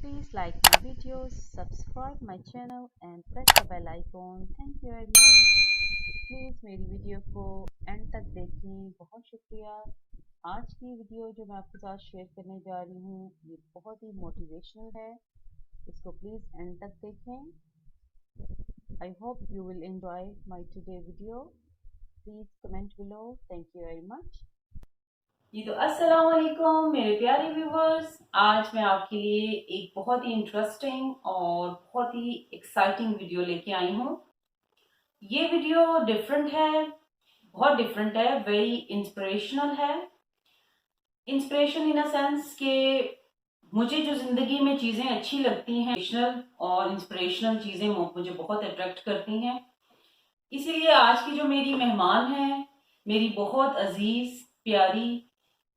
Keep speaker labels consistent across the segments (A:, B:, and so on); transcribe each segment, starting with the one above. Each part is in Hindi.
A: Please like my videos, subscribe my channel and press the bell icon. Thank you very much. Please मेरी वीडियो को एंड तक देखें, बहुत शुक्रिया। आज की वीडियो जो मैं आपके साथ शेयर करने जा रही हूँ ये बहुत ही मोटिवेशनल है, इसको प्लीज़ एंड तक देखें। I hope you will enjoy my today video. Please comment below. Thank you very much. जी तो अस्सलाम वालेकुम मेरे प्यारे व्यूवर्स, आज मैं आपके लिए एक बहुत ही इंटरेस्टिंग और बहुत ही एक्साइटिंग वीडियो लेके आई हूँ। ये वीडियो डिफरेंट है, बहुत डिफरेंट है, वेरी इंस्पिरेशनल है। इंस्पिरेशन इन अ सेंस के मुझे जो जिंदगी में चीजें अच्छी लगती हैं, और इंस्पिरेशनल चीजें मुझे बहुत अट्रैक्ट करती हैं। इसीलिए आज की जो मेरी मेहमान है, मेरी बहुत अजीज प्यारी,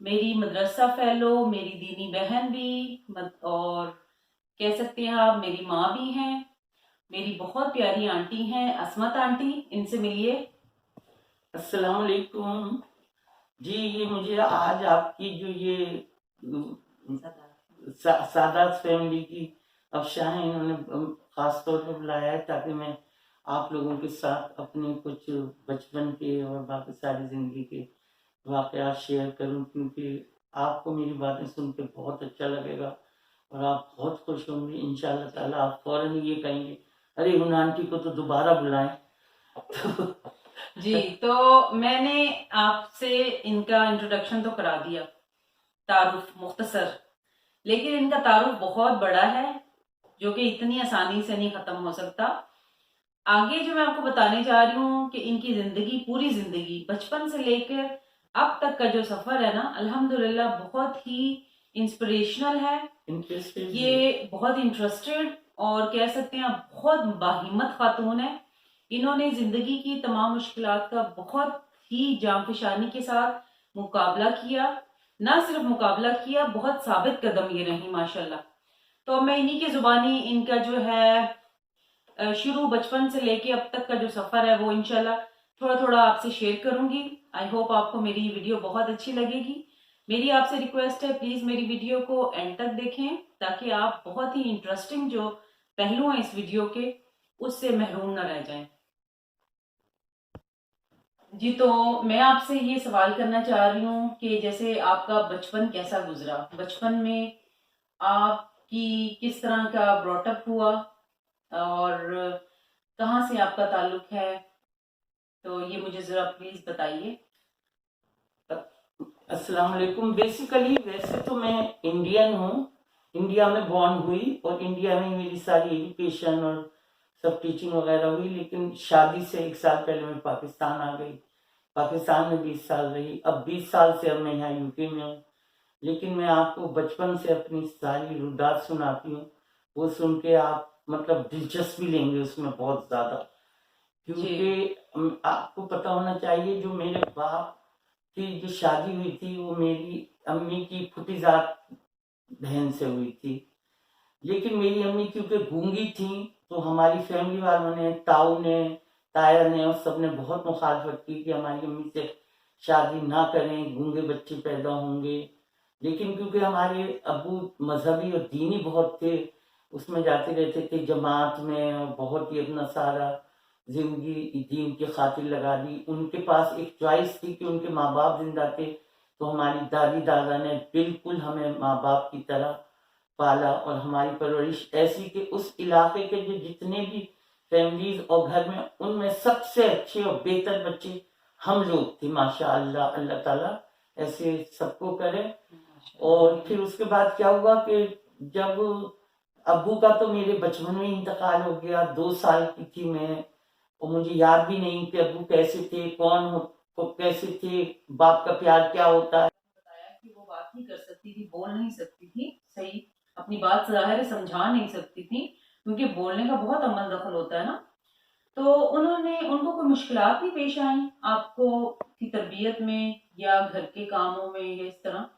A: मेरी मदरसा फेलो, मेरी दीनी बहन भी, और कह सकते हैं आप मेरी माँ भी हैं, मेरी बहुत प्यारी आंटी हैं असमत आंटी। इनसे मिलिए।
B: अस्सलाम वालेकुम जी। ये मुझे आज आपकी जो ये सादात फैमिली की अफशां हैं, इन्होंने खास तौर पर बुलाया है ताकि मैं आप लोगों के साथ अपने कुछ बचपन के और बाकी सारी जिंदगी के वाकयात शेयर करूं, क्योंकि आपको मेरी बातें सुन के बहुत अच्छा लगेगा और आप बहुत खुश होंगे इंशाल्लाह ताला। आप फौरन ये कहेंगे, अरे उन आंटी को तो दोबारा बुलाएं।
A: जी तो मैंने आपसे इनका इंट्रोडक्शन तो करा दिया, तारुफ मुख्तसर, लेकिन इनका तारुफ बहुत बड़ा है जो कि इतनी आसानी से नहीं खत्म हो सकता। आगे जो मैं आपको बताने जा रही हूँ कि इनकी जिंदगी, पूरी जिंदगी बचपन से लेकर अब तक का जो सफर है ना, अल्हम्दुलिल्लाह बहुत ही इंस्पिरेशनल है। ये बहुत इंटरेस्टेड और कह सकते हैं बहुत बाहिम्मत खातून है। इन्होंने जिंदगी की तमाम मुश्किलात का बहुत ही जांफशानी के साथ मुकाबला किया, ना सिर्फ मुकाबला किया, बहुत साबित कदम ये रही माशाल्लाह। तो मैं इन्हीं की जुबानी इनका जो है शुरू बचपन से लेके अब तक का जो सफर है वो इंशाल्लाह थोड़ा थोड़ा आपसे शेयर करूंगी। आई होप आपको मेरी वीडियो बहुत अच्छी लगेगी। मेरी आपसे रिक्वेस्ट है, प्लीज मेरी वीडियो को एंड तक देखें ताकि आप बहुत ही इंटरेस्टिंग जो पहलू हैं इस वीडियो के उससे महरूम न रह जाएं। जी तो मैं आपसे ये सवाल करना चाह रही हूँ कि जैसे आपका बचपन कैसा गुजरा, बचपन में आपकी किस तरह का ब्रॉटअप हुआ और कहाँ से आपका ताल्लुक है, तो ये मुझे जरा प्लीज बताइए।
B: अस्सलाम वालेकुम। बेसिकली वैसे तो मैं इंडियन हूँ, इंडिया में बॉर्न हुई और इंडिया में मेरी सारी एजुकेशन और सब टीचिंग वगैरह हुई, लेकिन शादी से 1 साल पहले मैं पाकिस्तान आ गई। पाकिस्तान में 20 साल रही। अब 20 साल से अब मैं यहाँ यूके में हूँ। लेकिन मैं आपको बचपन से अपनी सारी रुदात सुनाती हूँ, वो सुन के आप मतलब दिलचस्पी लेंगे उसमें बहुत ज़्यादा, क्योंकि आपको पता होना चाहिए जो मेरे बाप की जो शादी हुई थी वो मेरी अम्मी की फुटीजात बहन से हुई थी। लेकिन मेरी अम्मी क्योंकि गूंगी थी तो हमारी फैमिली वालों ने, ताऊ ने, ताया ने और सब ने बहुत मुखालफत की कि हमारी अम्मी से शादी ना करें, गूंगे बच्चे पैदा होंगे। लेकिन क्योंकि हमारे अबू मजहबी और दीनी बहुत थे, उसमें जाते रहते थे जमात में और बहुत ही अपना सारा जिंदगी दीन की खातिर लगा दी। उनके पास एक चॉइस थी कि उनके माँ बाप जिंदा थे तो हमारी दादी दादा ने बिल्कुल हमें माँ बाप की तरह पाला और हमारी परवरिश ऐसी कि उस इलाके के जो जितने भी फैमिलीज और घर में, उनमें सबसे अच्छे और बेहतर बच्चे हम लोग थे माशाअल्लाह। अल्लाह ताला ऐसे सबको करे। और फिर उसके बाद क्या हुआ कि जब अब्बू का तो मेरे बचपन में इंतकाल हो गया, 2 साल की थी मैं, और मुझे याद भी नहीं कि अब्बू कैसे थे, कैसे थे, बाप का प्यार क्या होता है।
A: बताया कि वो बात नहीं कर सकती थी, बोल नहीं सकती थी, सही अपनी बात जाहिर समझा नहीं सकती थी क्योंकि बोलने का बहुत अमल दखल होता है ना। तो उनको कोई मुश्किलात नहीं पेश आई आपको की तरबियत में या घर के कामों में या इस तरह?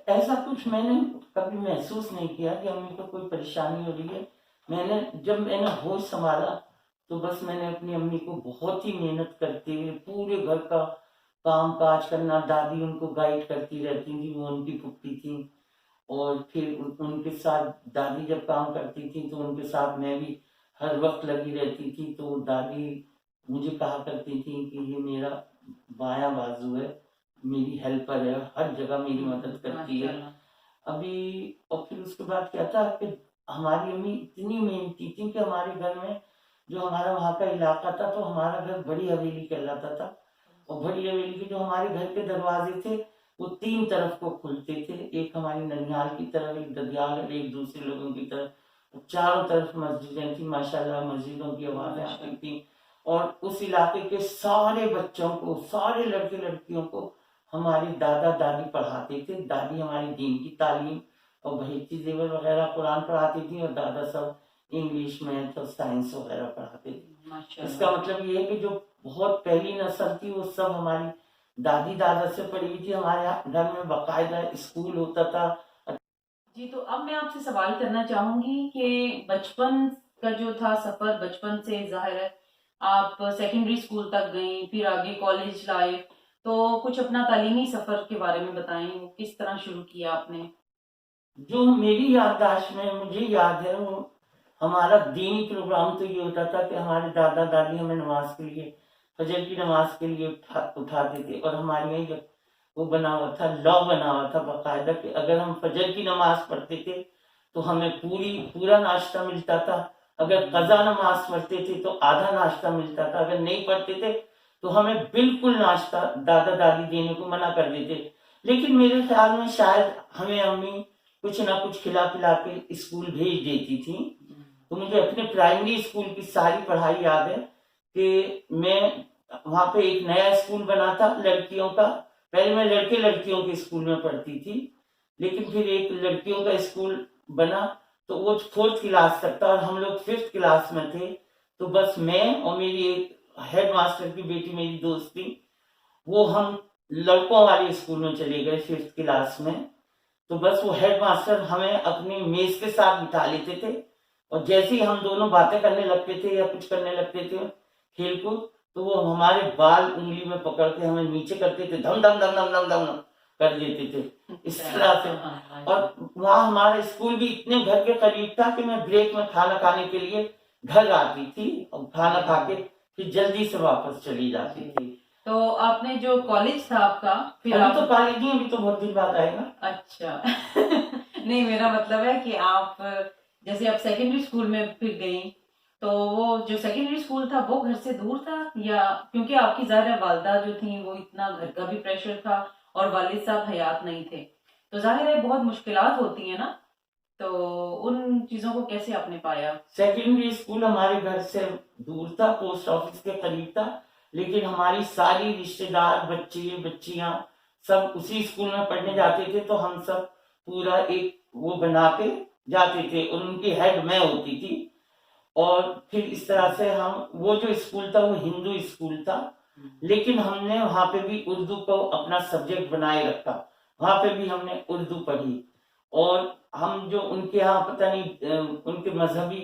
B: ऐसा कुछ मैंने कभी महसूस नहीं किया कि अम्मी को कोई परेशानी हो रही है। जब मैंने होश संभाला तो बस मैंने अपनी अम्मी को बहुत ही मेहनत करते हुए पूरे घर का काम काज करना, दादी उनको गाइड करती रहती थी, वो उनकी फुप्पी थी, और फिर उनके साथ दादी जब काम करती थी तो उनके साथ मैं भी हर वक्त लगी रहती थी। तो दादी मुझे कहा करती थी कि ये मेरा बायां बाजू है, मेरी हेल्पर है, हर जगह मेरी मदद करती है। अभी और फिर उसके बाद क्या था कि हमारी अम्मी इतनी मेहनती थी कि हमारे घर में जो हमारा वहाँ का इलाका था तो हमारा घर बड़ी हवेली कहलाता था। और बड़ी हवेली के जो हमारे घर के दरवाजे थे वो 3 तरफ को खुलते थे, एक हमारी ननिहाल की तरफ, एक ददियाल और एक दूसरे लोगों की तरफ। चारों तरफ मस्जिदें थी, माशाल्लाह मस्जिदों की आवाज़ें आती थी। और उस इलाके के सारे बच्चों को, सारे लड़के लड़कियों को हमारी दादा दादी पढ़ाते थे। दादी हमारी दीन की तालीम और बहीती जेवर वगैरह कुरान पढ़ाती थी और दादा सब इंग्लिश मैथ और साइंस वगैरह पढ़ाते थे। इसका मतलब ये है कि जो बहुत पहली नस्ल थी वो सब हमारी दादी दादा से पढ़ी हुई थी। हमारे यहाँ घर में बाकायदा स्कूल होता था।
A: जी, तो अब मैं आपसे सवाल करना चाहूंगी कि बचपन का जो था सफर, बचपन से जाहिर है आप सेकेंडरी स्कूल तक गई, फिर आगे कॉलेज लाइफ, तो कुछ अपना तालीमी सफर के बारे में बताएं, वो किस तरह शुरू किया आपने?
B: जो मेरी याददाश्त में मुझे याद है वो हमारा दीनी प्रोग्राम तो ये होता था कि हमारे दादा दादी हमें नमाज के लिए, फजर की नमाज के लिए उठाते थे। और हमारे यहाँ वो बना हुआ था, लॉ बना हुआ था बाकायदा कि अगर हम फजर की नमाज पढ़ते थे तो हमें पूरा नाश्ता मिलता था। अगर कज़ा नमाज पढ़ते थे तो आधा नाश्ता मिलता था। अगर नहीं पढ़ते थे तो हमें बिल्कुल नाश्ता दादा दादी देने को मना कर देते। लेकिन मेरे ख्याल में शायद हमें अम्मी कुछ ना कुछ खिला पिला के स्कूल भेज देती थी। तो मुझे अपने प्राइमरी स्कूल की सारी पढ़ाई याद है कि मैं वहाँ पे एक नया स्कूल बना था लड़कियों का। पहले मैं लड़के लड़कियों के स्कूल में पढ़ती थी, लेकिन फिर एक लड़कियों का स्कूल बना तो वो 4th क्लास तक था और हम लोग 5th क्लास में थे। तो बस मैं और मेरी एक हेड मास्टर की बेटी मेरी दोस्त थी, वो हम लड़कों वाले स्कूल में चले गए 5th क्लास में। तो बस वो हेड मास्टर हमें अपनी मेज के साथ बिठा लेते थे और जैसे ही हम दोनों बातें करने लगते थे या कुछ करने लगते थे खेल कूद, तो वो हमारे बाल उंगली में पकड़ के हमें नीचे करते थे, धम धम धम धम धम धम कर देते थे इस तरह से। और वहाँ हमारा स्कूल भी इतने घर के करीब था कि मैं ब्रेक में खाना खाने के लिए घर आती थी और खाना खा के फिर जल्दी से वापस चली जाती थी।
A: तो आपने जो कॉलेज था आपका, फिर
B: अभी
A: आप
B: तो कॉलेज नहीं, अभी तो बहुत दिन बाद आएगा।
A: अच्छा नहीं, मेरा मतलब है कि आप जैसे आप सेकेंडरी स्कूल में फिर गई, तो वो जो सेकेंडरी स्कूल था वो घर से दूर था, या क्योंकि आपकी जाहिर है वालदा जो थी वो इतना घर का भी प्रेशर था और वालिद साहब हयात नहीं थे, तो जाहिर है बहुत मुश्किलात होती है ना, तो उन चीजों को कैसे आपने पाया?
B: सेकेंडरी स्कूल हमारे घर से दूर था, पोस्ट ऑफिस के करीब था, लेकिन हमारी सारी रिश्तेदार बच्चे बच्चियां सब उसी स्कूल में पढ़ने जाते थे। तो हम सब पूरा एक वो बना के जाते थे और उनकी हेड मैं होती थी। और फिर इस तरह से हम, वो जो स्कूल था वो हिंदू स्कूल था, लेकिन हमने वहां पे भी उर्दू को अपना सब्जेक्ट बनाए रखा। वहां पे भी हमने उर्दू पढ़ी। और हम जो उनके यहाँ पता नहीं उनके मजहबी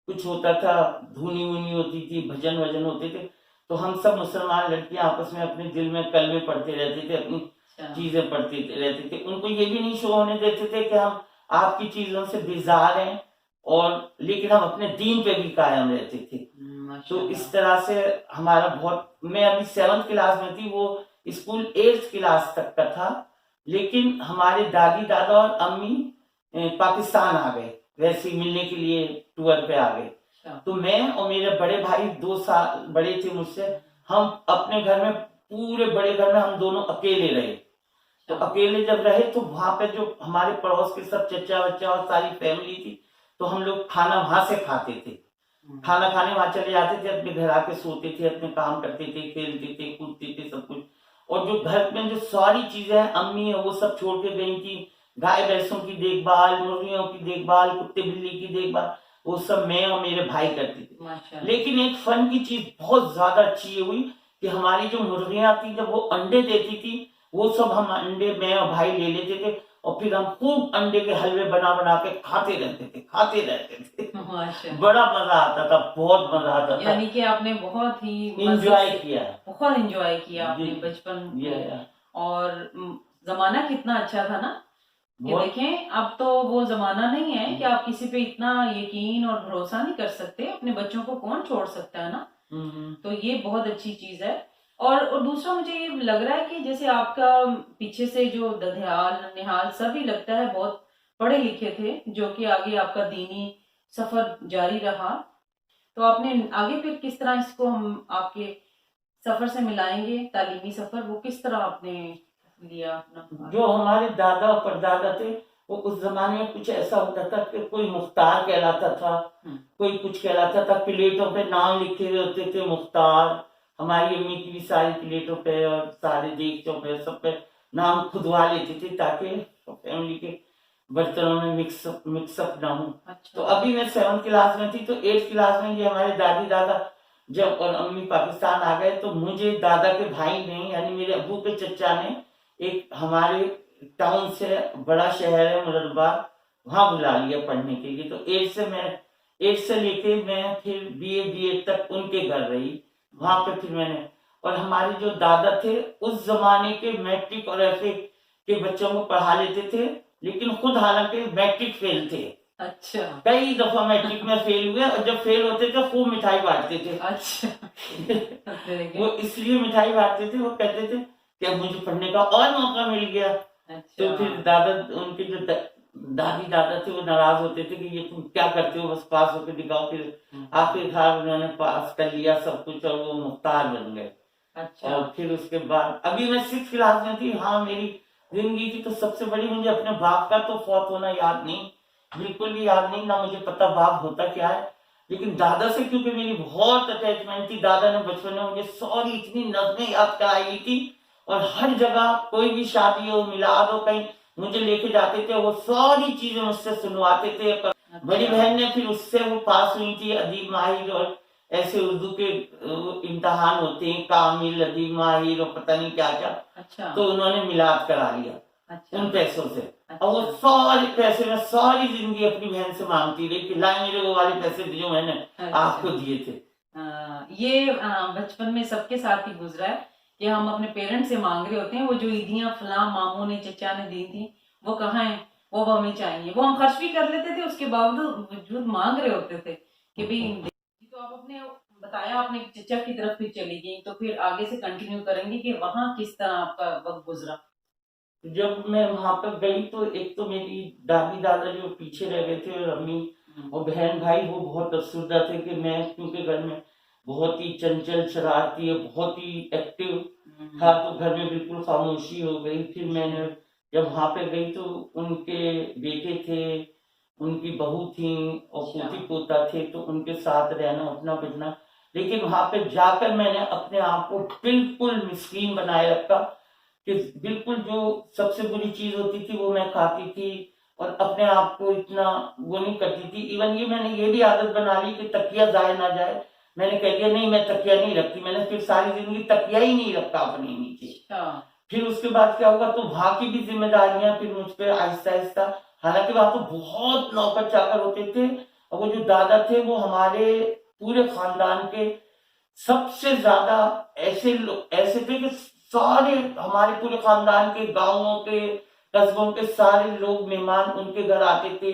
B: कुछ होता था, धुनी वुनी होती थी, भजन वजन होते थे, तो हम सब मुसलमान लड़कियां आपस में अपने दिल में कलमे पढ़ते रहते थे, अपनी चीजें पढ़ते रहते थे। उनको ये भी नहीं शो होने देते थे कि हम आपकी चीजों से बेजार हैं, और लेकिन हम अपने दीन पे भी कायम रहते थे। तो इस तरह से हमारा बहुत, मैं अभी 7th क्लास में थी, वो स्कूल 8th क्लास तक का था। लेकिन हमारे दादी दादा और अम्मी पाकिस्तान आ गए वैसे ही मिलने के लिए, टूर पे आ गए। तो मैं और मेरे बड़े भाई 2 साल बड़े थे मुझसे, हम अपने घर में, पूरे बड़े घर में हम दोनों अकेले रहे। तो अकेले जब रहे तो वहां पे जो हमारे पड़ोस के सब चचा बच्चा और सारी फैमिली थी, तो हम लोग खाना वहां से खाते थे। खाना खाने वहां चले जाते थे, अपने घर आके सोते थे, अपने काम करते थे, खेलते थे, कूदते थे, सब कुछ। और जो घर में जो सारी चीजें हैं अम्मी है वो सब छोड़ के गई थी, गाय भैंसों की देखभाल, मुर्गियों की देखभाल, कुत्ते बिल्ली की देखभाल, वो सब मैं और मेरे भाई करते थे। लेकिन एक फन की चीज बहुत ज्यादा अच्छी ये हुई कि हमारी जो मुर्गियां थी जब वो अंडे देती थी, वो सब हम अंडे मैं और भाई ले लेते थे और फिर हम खूब अंडे के हलवे बना बना के खाते रहते थे। बड़ा मजा आता था, बहुत मजा आता था।
A: यानी कि आपने बहुत ही
B: एंजॉय किया,
A: बहुत एंजॉय किया आपने बचपन। और जमाना कितना अच्छा था ना, कि
B: बहुत
A: देखें अब तो वो जमाना नहीं है कि आप किसी पे इतना यकीन और भरोसा नहीं कर सकते, अपने बच्चों को कौन छोड़ सकता है ना। तो ये बहुत अच्छी चीज है। और दूसरा मुझे ये लग रहा है कि जैसे आपका पीछे से जो दधियाल निहाल सभी लगता है बहुत पढ़े लिखे थे, जो कि आगे आपका दीनी सफर जारी रहा। तो आपने आगे फिर किस तरह इसको हम आपके सफर से मिलाएंगे, तालीमी सफर वो किस तरह आपने लिया अपना?
B: जो हमारे दादा और परदादा थे वो उस जमाने में कुछ ऐसा होता था कि कोई मुख्तार कहलाता था, कोई कुछ कहलाता था, प्लेटों पे नाम लिखे हुए होते थे मुख्तार। हमारी अम्मी की भी सारी प्लेटों पे और सारे देगचों पे सब पे नाम खुदवा लेते थे ताकि फैमिली के बर्तनों में मिक्सअप ना हो।
A: अच्छा।
B: तो अभी मैं 7th क्लास में थी तो 8th क्लास में ये हमारे दादी दादा जब और अम्मी पाकिस्तान आ गए तो मुझे दादा के भाई ने यानी मेरे अब्बू के चचा ने एक हमारे टाउन से बड़ा शहर है मुरादाबाद वहां बुला लिया पढ़ने के लिए। तो 8 से लेके मैं फिर बीए तक उनके घर रही वहां पे। फिर मैंने और हमारे जो दादा थे उस जमाने के मैट्रिक और ऐसे के बच्चों को पढ़ा लेते थे, लेकिन खुद हालांकि मैट्रिक फेल थे।
A: अच्छा।
B: कई दफा मैट्रिक में फेल हुए और जब फेल होते थे खूब मिठाई बांटते थे।
A: अच्छा।
B: वो इसलिए मिठाई बांटते थे, वो कहते थे कि अब मुझे पढ़ने का और मौका मिल गया।
A: अच्छा।
B: तो फिर दादा उनके जो दादी दादा थे वो नाराज होते थे कि ये तुम क्या करते हो, बस पास होकर दिखाओ। फिर आखिरकार उन्होंने पास कर लिया सब कुछ और वो मुख्तार बन गए।
A: अच्छा।
B: और फिर उसके बाद अभी मैं 6th क्लास में थी। हाँ मेरी जिंदगी की तो सबसे बड़ी, मुझे अपने बाप का तो फौत होना याद नहीं, बिल्कुल भी याद नहीं, ना मुझे पता बाप होता क्या है। लेकिन दादा से क्योंकि मेरी बहुत अटैचमेंट थी, दादा ने बचपन में मुझे सारी इतनी नज़में याद कराई थी और हर जगह कोई भी शादी हो मिलाद हो कहीं मुझे लेके जाते थे, वो सारी चीजें मुझसे सुनवाते थे। बड़ी बहन ने फिर उससे वो पास हुई थी अदीब माहिर और ऐसे उर्दू के इम्तिहान होते हैं कामिल अदीब माहिर और पता नहीं क्या क्या। अच्छा। तो उन्होंने मिलाद करा लिया। अच्छा। उन पैसों से। अच्छा। और वो सारे पैसे मैं सारी जिंदगी अपनी बहन से मांगती रही कि लाई मेरे वो वाले पैसे जो मैंने अच्छा। आपको दिए थे।
A: ये बचपन में सबके साथ ही गुजरा है कि हम अपने पेरेंट्स से मांग रहे होते हैं, वो जो ईदियां फलां मामू ने चचा ने दी थी वो कहाँ है, वो हमें चाहिए। वो हम खर्च भी कर लेते थे, उसके बावजूद मांग रहे होते थे कि भाई। तो आप अपने बताया आपने चचा की तरफ भी चली गई, तो फिर आगे से कंटिन्यू करेंगे कि वहाँ किस तरह आपका वक्त गुजरा।
B: जब मैं वहां पर गई तो एक तो मेरी दादी दादा जो पीछे रह गए थे और अम्मी और बहन भाई वो बहुत अफसरदा थे कि मैं क्योंकि घर में बहुत ही चंचल शरारती है बहुत ही एक्टिव था तो घर में बिल्कुल खामोशी हो गई। फिर मैंने जब वहां पे गई तो उनके बेटे थे, उनकी बहू थी और पोती पोता थे, तो उनके साथ रहना उठना बैठना। लेकिन वहां पे जाकर मैंने अपने आप को बिल्कुल मिस्कीन बनाए रखा कि बिल्कुल जो सबसे बुरी चीज होती थी वो मैं खाती थी और अपने आप को इतना वो नहीं करती थी। इवन ये मैंने ये भी आदत बना ली कि तकिया जाए ना जाए, मैंने कह दिया नहीं मैं तकिया नहीं रखती। मैंने फिर सारी जिंदगी तकिया ही नहीं रखा अपने नीचे। फिर उसके बाद क्या होगा तो वहां की भी जिम्मेदारियां फिर मुझ पर आहिस्ता आहिस्ता, हालांकि वहां तो बहुत नौकर चाकर होते थे और वो जो दादा थे वो हमारे पूरे खानदान के सबसे ज्यादा ऐसे थे कि सारे हमारे पूरे खानदान के गांवों के कस्बों के सारे लोग मेहमान उनके घर आते थे,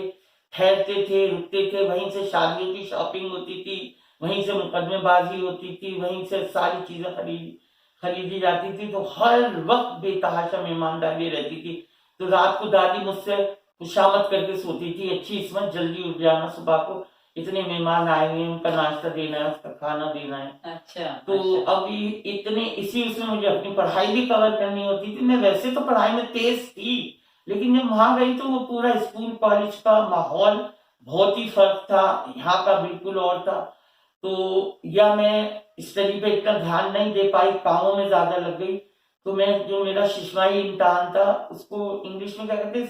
B: ठहरते थे, रुकते थे। वहीं से शादियों की शॉपिंग होती थी, वहीं से मुकदमेबाजी होती थी, वहीं से सारी चीजें खरीदी जाती थी। तो हर वक्त बेतहाशा मेहमानदारी रहती थी। तो रात को दादी मुझसे खुशामद करके सोती थी, अच्छी इसमें जल्दी उठ जाना, सुबह को इतने मेहमान आएंगे उनका नाश्ता देना है उसका खाना देना है। अच्छा। तो अच्छा। अभी इतने इसी उसमें मुझे अपनी पढ़ाई भी कवर करनी होती थी। मैं वैसे तो पढ़ाई में तेज थी लेकिन जब वहां गई तो वो पूरा स्कूल कॉलेज का माहौल बहुत ही फर्क था, यहाँ का बिल्कुल और था। तो या मैं स्टडी पे इतना ध्यान नहीं दे पाई, कामों में ज्यादा लग गई। तो मैं जो मेरा शिशमाही इम्तिहान था उसको इंग्लिश में क्या कहते हैं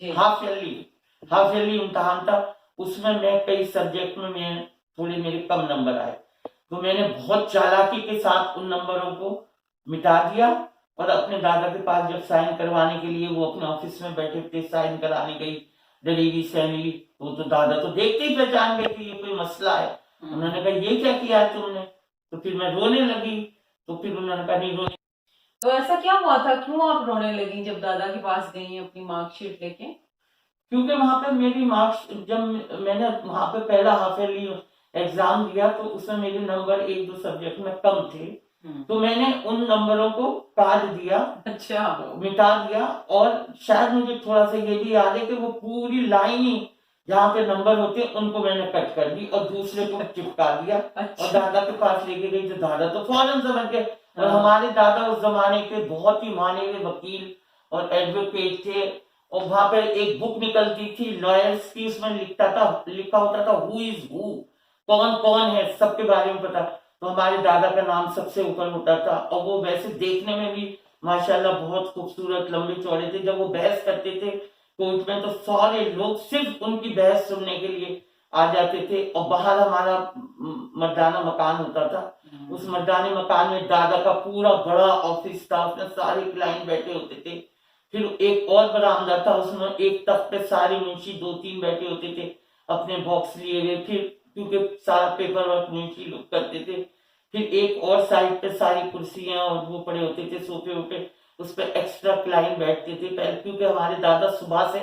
B: 6 हाफ ईयरली इम्तिहान था, उसमें मैं कई सब्जेक्ट में मैं थोड़े मेरे कम नंबर आए। तो मैंने बहुत चालाकी के साथ उन नंबरों को मिटा दिया और अपने दादा के पास जब साइन करवाने के लिए वो अपने ऑफिस में बैठे थे साइन कराने गई डिलीवरी सैलरी, तो दादा तो देखते ही पहचान गए कि ये कोई मसला है। उन्होंने कहा ये क्या किया है तुमने, तो फिर मैं रोने लगी। तो फिर उन्होंने कहा नहीं रोने,
A: तो ऐसा क्या हुआ था, क्यों आप रोने लगी जब दादा के पास गई अपनी मार्कशीट लेके?
B: क्योंकि वहां पे मेरी मार्क्स, जब मैंने वहां पे पहला हाफ ईयरली एग्जाम दिया तो उसमें मेरे नंबर एक दो सब्जेक्ट में कम थे, तो मैंने उन नंबरों को काट दिया,
A: अच्छा।
B: मिटा दिया। और शायद मुझे थोड़ा सा ये भी याद है कि वो पूरी लाइन ही जहाँ पे नंबर होते हैं उनको मैंने कट कर दी और दूसरे को चिपका दिया।
A: अच्छा।
B: और दादा के पास लेके गई तो दादा तो फौरन समझ गए। और
A: हाँ।
B: हमारे दादा उस जमाने के बहुत ही माने हुए वकील और एडवोकेट थे। और वहां पे एक बुक निकलती थी लॉयर्स की, उसमें लिखा होता था हु इज हु, कौन कौन है, सबके बारे में पता। तो हमारे दादा का नाम सबसे ऊपर होता था। और वो वैसे देखने में भी माशाल्लाह बहुत खूबसूरत लंबे चौड़े थे। जब वो बहस करते थे कोर्ट में तो सारे लोग सिर्फ उनकी बहस सुनने के लिए आ जाते थे। और बाहर हमारा मर्दाना मकान होता था, उस मर्दाने मकान में दादा का पूरा बड़ा ऑफिस था, उसमें सारे क्लाइंट बैठे होते थे। फिर एक और बरामदा था, उसमें एक तख्त पे सारे मुंशी दो तीन बैठे होते थे अपने बॉक्स लिए हुए, फिर क्योंकि सारा पेपर वर्क मुंशी लोग करते थे। फिर एक और साइड पे सारी कुर्सियां और वो पड़े होते थे सोफे वोफे, उस पर एक्स्ट्रा क्लाइंट बैठते थे पहले, क्योंकि हमारे दादा सुबह से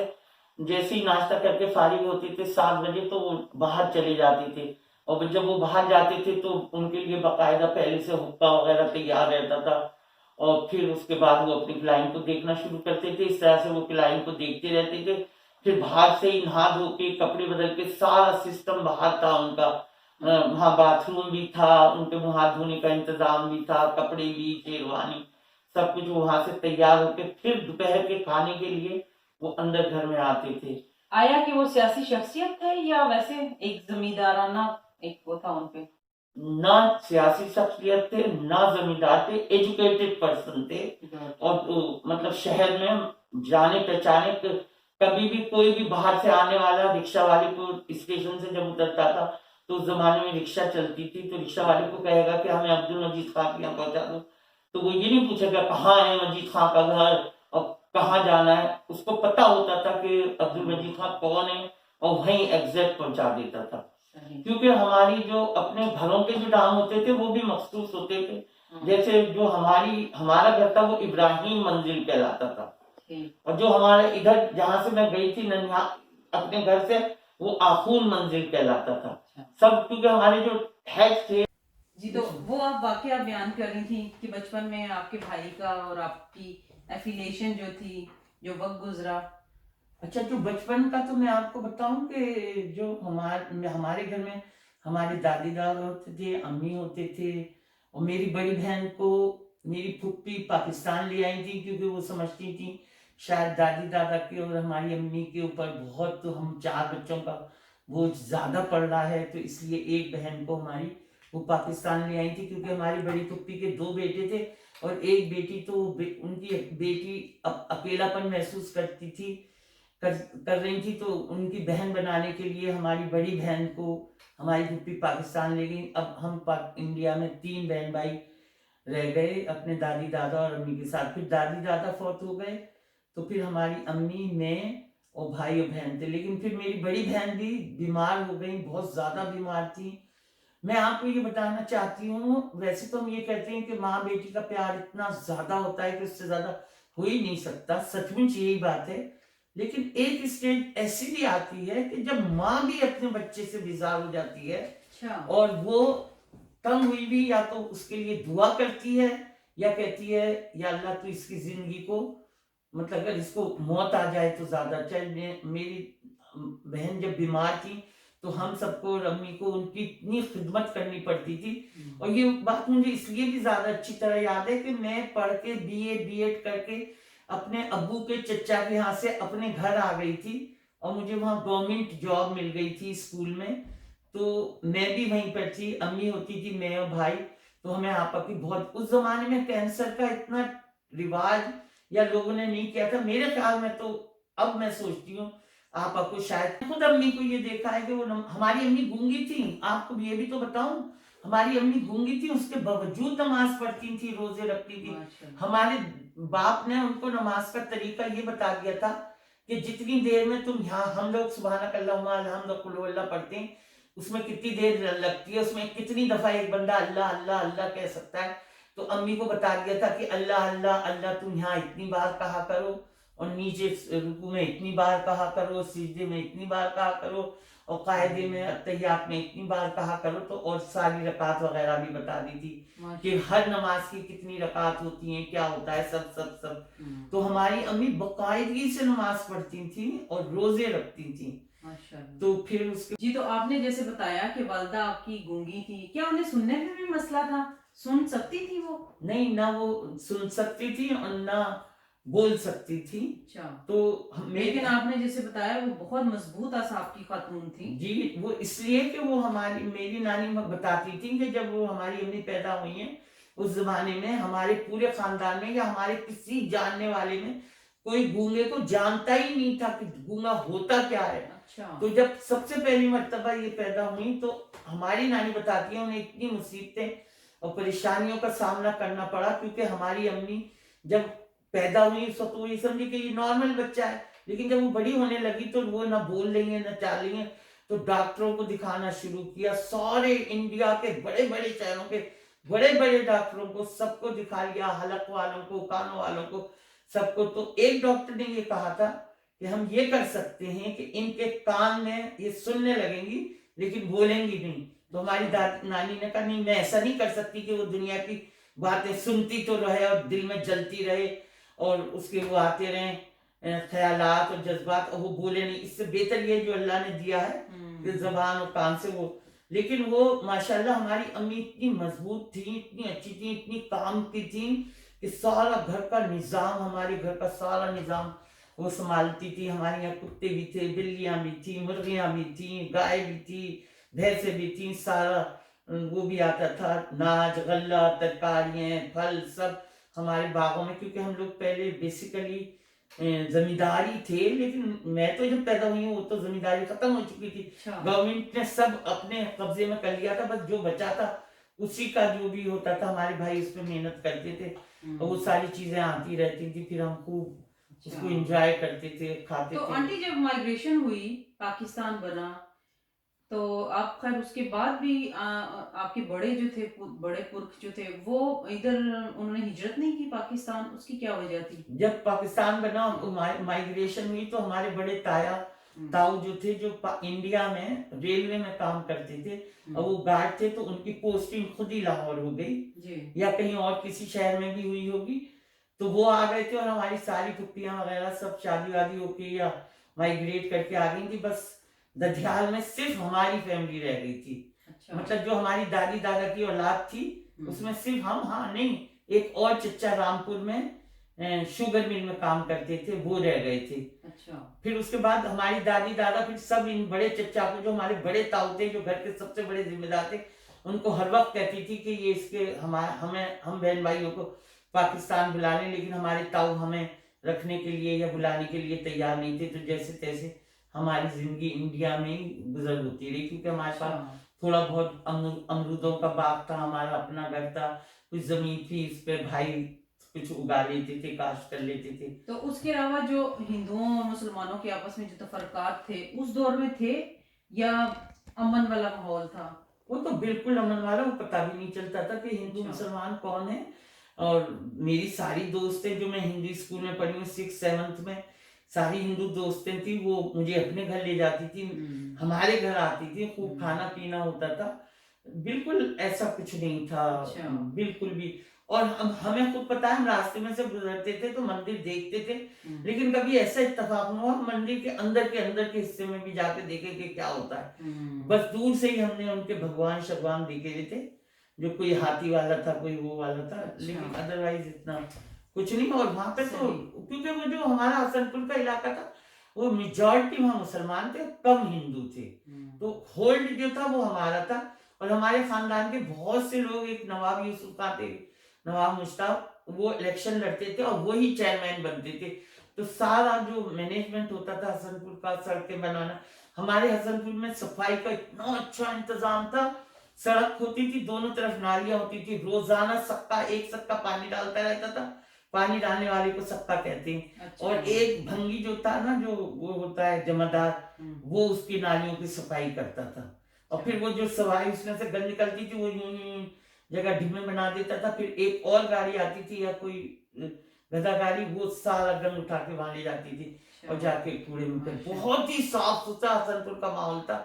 B: जैसे ही नाश्ता करके फारिग होते थे 7 बजे तो वो बाहर चले जाते थे। और जब वो बाहर जाते थे तो उनके लिए बाकायदा पहले से हुक्का वगैरह तैयार रहता था। और फिर उसके बाद वो अपनी क्लाइंट को देखना शुरू करते थे। इस तरह से वो क्लाइंट को देखते रहते थे। फिर बाहर से ही नहा धो के कपड़े बदल के, सारा सिस्टम बाहर था उनका। वहाँ बाथरूम भी था, उनके मुँह हाथ धोने का इंतजाम भी था, कपड़े भी, शेरवानी, सब कुछ वहां से तैयार होके फिर दोपहर के खाने के लिए वो अंदर घर में आते थे।
A: आया कि वो सियासी शख्सियत थे या वैसे एक जमींदाराना एक वो था उनपे?
B: ना सियासी शख्सियत थे, ना जमींदार थे, एजुकेटेड पर्सन थे। और मतलब शहर में जाने पहचाने, कभी भी कोई भी बाहर से आने वाला रिक्शा वाले को स्टेशन से जब उतरता था तो उस जमाने में रिक्शा चलती थी, तो रिक्शा वाले को कहेगा कि हमें अब्दुल मजीद खान के यहाँ पहुंचा दो, तो वो ये नहीं पूछेगा कहाँ है मजीद खान का घर और कहाँ जाना है। उसको पता होता था कि अब्दुल मजीद खान कौन है और वहीं एग्जैक्ट पहुंचा देता था। क्योंकि हमारी जो अपने घरों के जो नाम होते थे वो भी मखसूस होते थे। जैसे जो हमारा घर था वो इब्राहिम मंजिल कहलाता था, और जो हमारा इधर जहाँ से मैं गई थी ननिहाल अपने घर से, वो आखून मंजिल कहलाता था। सब क्योंकि हमारे जो हेड थे।
A: जी, तो वो आप वाकया बयान कर रही थी कि बचपन में आपके भाई का और आपकी एफिलिएशन जो थी, जो वक्त गुजरा।
B: अच्छा, जो बचपन का तो मैं आपको बताऊं कि जो हमारे घर में हमारे दादी दादा होते थे, अम्मी होते थे। और मेरी बड़ी बहन को मेरी फुप्पी पाकिस्तान ले आई थी, क्योंकि वो समझती थी शायद दादी दादा के और हमारी अम्मी के ऊपर बहुत, तो हम 4 बच्चों का बोझ ज्यादा पड़ रहा है, तो इसलिए एक बहन को हमारी वो पाकिस्तान ले आई थी। क्योंकि हमारी बड़ी फुप्पी के 2 बेटे थे और एक बेटी, तो उनकी बेटी अकेलापन महसूस करती थी, कर रही थी, तो उनकी बहन बनाने के लिए हमारी बड़ी बहन को हमारी फूफी पाकिस्तान ले गई। अब हम इंडिया में 3 बहन भाई रह गए अपने दादी दादा और अम्मी के साथ। फिर दादी दादा फौत हो गए, तो फिर हमारी अम्मी, मैं और भाई और बहन थे। लेकिन फिर मेरी बड़ी बहन भी बीमार हो गई, बहुत ज्यादा बीमार थी। मैं आपको ये बताना चाहती हूँ, वैसे तो हम ये कहते हैं कि माँ बेटी का प्यार इतना ज्यादा होता है कि उससे ज्यादा हो ही नहीं सकता, सचमुच यही बात है। लेकिन एक स्टेज ऐसी भी आती है कि जब माँ भी अपने बच्चे से बेजार हो जाती है। अच्छा। और वो तंग हुई भी, या तो उसके लिए दुआ करती है या कहती है या अल्लाह तू इसकी जिंदगी को, मतलब अगर इसको मौत आ जाए तो ज्यादा अच्छा है। मेरी बहन जब बीमार थी तो हम सबको और अम्मी को उनकी इतनी खिदमत करनी पड़ती थी। और ये बात मुझे इसलिए भी ज्यादा अच्छी तरह याद है कि मैं पढ़ के बीएड करके अपने अब्बू के चचा के यहाँ से अपने घर आ गई थी, और मुझे वहाँ गवर्नमेंट जॉब मिल गई थी स्कूल में। तो मैं भी वहीं पर थी, अम्मी होती थी, मैं और भाई। तो हमें आपा की बहुत, उस जमाने में कैंसर का इतना रिवाज या लोगों ने नहीं किया था मेरे ख्याल में। तो अब मैं सोचती हूँ आपा को, शायद खुद अम्मी को ये देखा है कि वो हमारी अम्मी गूंगी थी। आपको ये भी तो बताऊं, हमारी अम्मी गूंगी थी, उसके बावजूद नमाज पढ़ती थी, रोजे रखती थी। हमारे बाप ने उनको नमाज का तरीका ये बता दिया था कि जितनी देर में तुम यहाँ, हम लोग सुबहानक अल्लाहुम्मा अल्हम्दुलिल्लाह कुल हुवल्लाह पढ़ते हैं, उसमें कितनी देर लगती है, उसमें कितनी दफा एक बंदा अल्लाह अल्लाह अल्लाह कह सकता है, तो अम्मी को बता दिया था कि अल्लाह अल्लाह अल्लाह तुम यहाँ इतनी बार कहा करो, और नीचे रुकू में इतनी बार कहा करो, सिजदे में इतनी बार कहा करो, और कायदे में अत्तहियात में इतनी बार कहा करो। तो और सारी रकात वगैरह भी बता दी थी कि हर नमाज की कितनी रकात होती है, क्या होता है, सब सब सब। तो हमारी अम्मी बाकायदगी से नमाज पढ़ती थी और रोजे रखती थी। तो फिर उसके
A: जी, तो आपने जैसे बताया कि वालदा आपकी गूंगी थी, क्या उन्हें सुनने में भी मसला था? सुन सकती थी वो?
B: नहीं, ना वो सुन सकती थी और ना बोल सकती थी।
A: अच्छा।
B: तो
A: लेकिन आपने जैसे बताया वो बहुत मजबूत असाब की खातून थी।
B: जी, वो इसलिए कि वो हमारी मेरी नानी बताती थी कि जब वो हमारी अम्मी पैदा हुई है उस जमाने में हमारे पूरे खानदान में या हमारे किसी जानने वाले में कोई गूंगे को जानता ही नहीं था कि गूंगा होता क्या है।
A: अच्छा।
B: तो जब सबसे पहली मर्तबा ये पैदा हुई तो हमारी नानी बताती है उन्हें इतनी मुसीबतें और परेशानियों का सामना करना पड़ा, क्योंकि हमारी अम्मी जब पैदा हुई उस वक्त वो ये समझी कि ये नॉर्मल बच्चा है, लेकिन जब वो बड़ी होने लगी तो वो ना बोल रही है ना चाल रही है। तो डॉक्टरों को दिखाना शुरू किया, सारे इंडिया के बड़े बड़े शहरों के बड़े बड़े डॉक्टरों को, सबको दिखा लिया, हलक वालों को, कानों वालों को, सबको। तो एक डॉक्टर ने ये कहा था कि हम ये कर सकते हैं कि इनके कान में ये सुनने लगेंगी लेकिन बोलेंगी नहीं। तो हमारी नानी ने कहा नहीं, मैं ऐसा नहीं कर सकती कि वो दुनिया की बातें सुनती तो रहे और दिल में जलती रहे और उसके वो आते रहे ख्यालात और जज्बात, और वो बोले नहीं। इससे बेहतर ये जो अल्लाह ने दिया है कि जबान और कान से वो। लेकिन वो माशाल्लाह हमारी अम्मी इतनी मजबूत थी, इतनी अच्छी थी, इतनी काम की थी कि सारा घर का निजाम, हमारे घर का सारा निजाम वो संभालती थी। हमारे यहाँ कुत्ते भी थे, बिल्लियां भी थी, मुर्गियां भी थी, गाय भी थी, भैंसे भी थी, सारा वो भी आता था, नाज गल्ला तरकारियां फल सब हमारे बागों में। क्योंकि हम लोग पहले बेसिकली जमींदारी थे, लेकिन मैं तो जब पैदा हुई हूँ वो तो जमींदारी खत्म हो चुकी थी। गवर्नमेंट ने सब अपने कब्जे में कर लिया था, बस जो बचा था उसी का जो भी होता था हमारे भाई उस पर मेहनत करते थे और वो सारी चीजें आती रहती थी, फिर हम खूब उसको एंजॉय करते थे, खाते
A: तो
B: थे।
A: आंटी जब माइग्रेशन हुई, पाकिस्तान बना, तो आप खैर उसके बाद भी आपके बड़े जो थे, बड़े पुरख जो थे, वो इधर उन्होंने हिजरत नहीं की पाकिस्तान, उसकी क्या वजह थी?
B: जब पाकिस्तान बना माइग्रेशन हुई तो हमारे बड़े ताया ताऊ जो थे, जो इंडिया में रेलवे में काम करते थे और वो गार्ड थे, तो उनकी पोस्टिंग खुद ही लाहौर हो गई या कहीं और किसी शहर में भी हुई होगी। तो वो आ गए थे और हमारी सारी फुप्पियां वगैरह सब शादी वादी होके या माइग्रेट करके आ गई थी। बस दधियाल में सिर्फ हमारी फैमिली रह गई थी। अच्छा। मतलब जो हमारी दादी दादा की औलाद थी उसमें सिर्फ हम, हाँ नहीं, एक और चच्चा रामपुर में शुगर मिल में काम करते थे, वो रह गए थे। अच्छा। फिर उसके बाद हमारी दादी दादा फिर सब इन बड़े चच्चा को, जो हमारे बड़े ताऊ थे, जो घर के सबसे बड़े जिम्मेदार थे, उनको हर वक्त कहती थी कि ये इसके हम बहन भाइयों को पाकिस्तान बुला लें, लेकिन हमारे ताऊ हमें रखने के लिए या बुलाने के लिए तैयार नहीं थे। तो जैसे तैसे हमारी जिंदगी इंडिया में ही गुजर होती रही, क्योंकि हमारे पास थोड़ा बहुत अमरूदों का बाग था, हमारा अपना घर था, कुछ जमीन थी, इस पे भाई कुछ उगा लेते थे, काश्त कर लेते थे।
A: तो उसके अलावा जो हिंदुओं और मुसलमानों के आपस में जो तफरकात थे उस दौर में थे या अमन वाला माहौल था?
B: वो तो बिल्कुल अमन वाला, वो पता भी नहीं चलता था कि हिंदू मुसलमान कौन है। और मेरी सारी दोस्तें जो मैं हिंदी स्कूल में पढ़ी हूँ 6th-7th में, सारी हिंदू दोस्तें थी, वो मुझे अपने घर ले जाती थी, हमारे घर आती थी, खूब खाना पीना होता था, बिल्कुल ऐसा कुछ नहीं था। अच्छा। बिल्कुल भी। और हमें खुद पता है, हम रास्ते में से गुजरते थे तो मंदिर देखते थे, लेकिन कभी ऐसा इत्तेफाक न हुआ मंदिर के अंदर के हिस्से में भी जाके देखे कि क्या होता है। बस दूर से ही हमने उनके भगवान शगवान देखे थे, जो कोई हाथी वाला था, कोई वो वाला था। अच्छा। लेकिन अदरवाइज इतना कुछ नहीं। और वहां पे तो क्योंकि वो जो हमारा हसनपुर का इलाका था वो मेजॉरिटी वहां मुसलमान थे, कम हिंदू थे, तो होल्ड जो था वो हमारा था। और हमारे खानदान के बहुत से लोग, एक नवाब यूसुफ खान थे, नवाब मुश्ताक, वो इलेक्शन लड़ते थे और वही चेयरमैन बनते थे। तो सारा जो मैनेजमेंट होता था हसनपुर का, सड़कें बनाना, हमारे हसनपुर में सफाई का इतना अच्छा इंतजाम था। सड़क होती थी, दोनों तरफ नालियां होती थी, रोजाना एक सक्का पानी डालता रहता था, पानी डालने वाले को सक्का कहते हैं। अच्छा। और एक भंगी जो था ना, जो वो होता है जमादार, वो उसकी नालियों की सफाई करता था। और फिर वो जो सफाई उसमें से गंद निकलती थी वो यूं जगह डिब्बे बना देता था, फिर एक और गाड़ी आती थी या कोई गधा गाड़ी, वो सारा गंद उठा के वहां ले जाती थी और जाके कूड़े में कर। बहुत ही साफ सुथरा हसनपुर का माहौल था,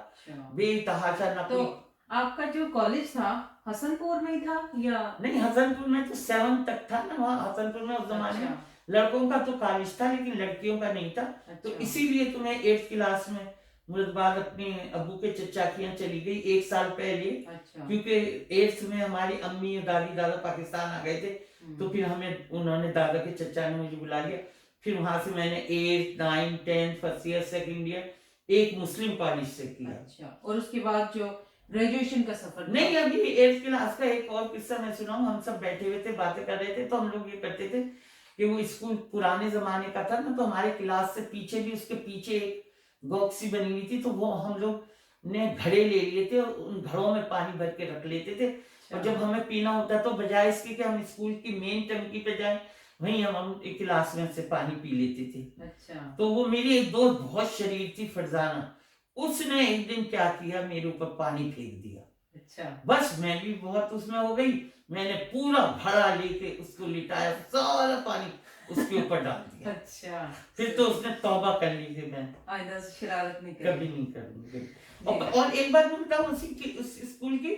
B: बेतहाशा ना
A: तो
B: कोई।
A: आपका जो कॉलेज था हसनपुर में ही था या
B: नहीं, हसनपुर में तो 7 तक था ना वहाँ हसनपुर में उस जमाने में। लड़कों का तो कॉलेज था लेकिन लड़कियों का नहीं था। तो इसीलिए तो मैं 8th क्लास में मुरादाबाद अपने अब्बू के चचा के यहाँ चली गई 1 साल पहले। क्योंकि 8th में हमारी अम्मी और दादी दादा पाकिस्तान आ गए थे, तो फिर हमें उन्होंने दादा के चचा ने मुझे बुला लिया। फिर वहां से मैंने 8th 9th 10th first year second year एक मुस्लिम कॉलेज से किया।
A: और उसके बाद जो ग्रेजुएशन का सफर
B: नहीं, अभी 8th क्लास का एक और किस्सा मैं सुनाऊं। हम सब बैठे हुए थे, बातें कर रहे थे, तो हम लोग ये करते थे कि वो स्कूल पुराने जमाने का था ना, तो हमारे क्लास से पीछे भी उसके पीछे एक बॉक्सी बनी हुई थी, तो वो हम लोग ने घड़े ले लिए थे और उन घड़ों में पानी भर के रख लेते थे। और जब हमें पीना होता तो बजाय इसके कि हम स्कूल की मेन टंकी पे जाएं, वहीं हम एक क्लास में से पानी पी लेते थे। तो वो मेरी एक दोस्त बहुत शरीर थी, फरजाना, उसने एक दिन क्या किया, मेरे ऊपर पानी फेंक दिया। बस मैं भी बहुत उसमें हो गई, मैंने पूरा घड़ा लेके उसको लिटाया, सारा पानी उसके ऊपर डाल दिया। फिर तो उसने तौबा कर ली थी, मैं
A: आइंदा से शरारत नहीं
B: कभी नहीं करूंगी। और एक बात मैं बताऊं, उस स्कूल की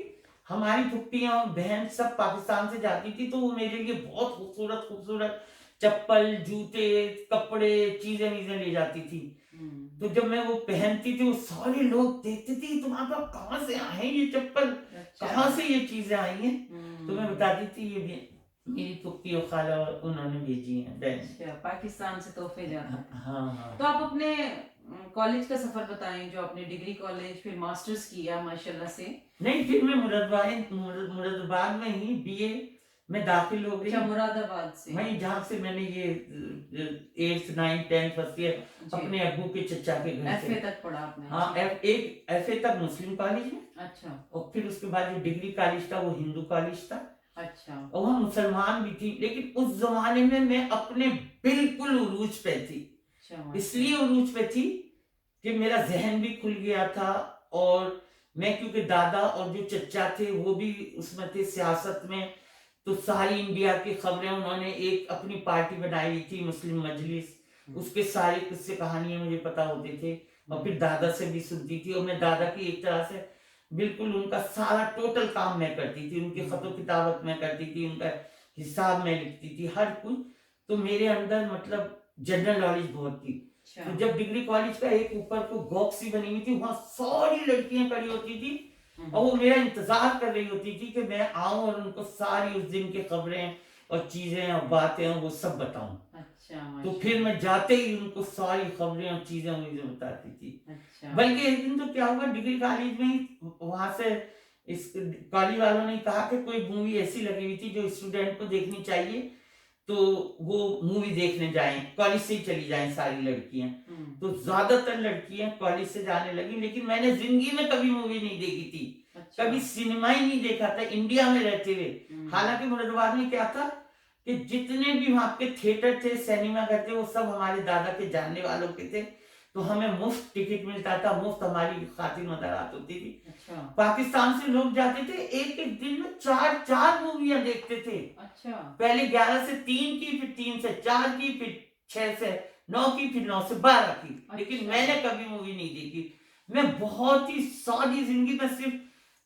B: हमारी फुप्पियां बहन सब पाकिस्तान से जाती थी, तो वो मेरे लिए बहुत खूबसूरत खूबसूरत चप्पल जूते कपड़े चीजें ले जाती थी। तो जब मैं वो पहनती थी, वो सारे लोग देखते थे तुम्हारे पास कहाँ से आए ये चप्पल, कहाँ से ये चीजें आई हैं। तो मैं बताती थी ये भी मेरी फुप्पी और खाला उन्होंने भेजी है बहन।
A: पाकिस्तान से तोहफे जाते हैं।
B: हाँ।
A: तो आप अपने कॉलेज का सफर बताएं, जो आपने डिग्री कॉलेज फिर मास्टर्स किया माशाल्लाह से।
B: नहीं, फिर मैं मुरादाबाद में ही बीए में दाखिल हो गई।
A: मुरादाबाद से
B: वहीं जहाँ से मैंने ये 8th 9th 10th first year अपने अब्बू के चचा के घर से
A: FA तक पढ़ा आपने?
B: हाँ, एक FA तक मुस्लिम कॉलेज में। और फिर उसके बाद जो डिग्री कॉलेज था वो हिंदू कॉलेज था। और वहाँ मुसलमान भी थी, लेकिन उस जमाने में मैं अपने बिल्कुल उरूज पे थी। इसलिए उरूज पे थी कि मेरा जहन भी खुल गया था, और मैं क्योंकि दादा और जो चचा थे वो भी उसमें थे सियासत में, तो सारी इंडिया की खबरें उन्होंने एक अपनी पार्टी बनाई हुई थी मुस्लिम मजलिस, उसके सारे किस्से कहानियां मुझे पता होते थे। और फिर दादा से भी सुनती थी, और मैं दादा की एक तरह से बिल्कुल उनका सारा टोटल काम मैं करती थी, उनकी खतो किताबत मैं करती थी, उनका हिसाब मैं लिखती थी, हर कुछ। तो मेरे अंदर मतलब जनरल नॉलेज बहुत थी। तो जब डिग्री कॉलेज का एक ऊपर को बॉक्सी बनी हुई थी, वहां सारी लड़कियां खड़ी होती थी और वो मेरा इंतजार कर रही होती थी कि मैं आऊं और उनको सारी उस दिन की खबरें और चीजें और बातें वो सब बताऊं। तो फिर मैं जाते ही उनको सारी खबरें और चीजें मुझे बताती थी। बल्कि एक दिन तो क्या हुआ, डिग्री कॉलेज में ही वहां से इस कॉलेज वालों ने कहा कि कोई मूवी ऐसी लगी हुई थी जो स्टूडेंट को देखनी चाहिए, तो वो मूवी देखने जाएं, कॉलेज से ही चली जाएं सारी लड़कियां। तो ज्यादातर लड़कियां कॉलेज से जाने लगी, लेकिन मैंने जिंदगी में कभी मूवी नहीं देखी थी। कभी सिनेमा ही नहीं देखा था इंडिया में रहते हुए। हालांकि मुरादाबाद में क्या था कि जितने भी वहां के थिएटर थे, सिनेमा घर थे, वो सब हमारे दादा के जानने वालों के थे, तो हमें मुफ्त टिकट मिलता था, मुफ्त हमारी खातिर मदरात होती थी। पाकिस्तान से लोग जाते थे, एक एक दिन में 4 मूवियां देखते थे। पहले 11 से 3 की, फिर 3 से 4 की, फिर 6 से 9 की, फिर 9 से 12 की। लेकिन मैंने कभी मूवी नहीं देखी। मैं बहुत ही सादी जिंदगी में सिर्फ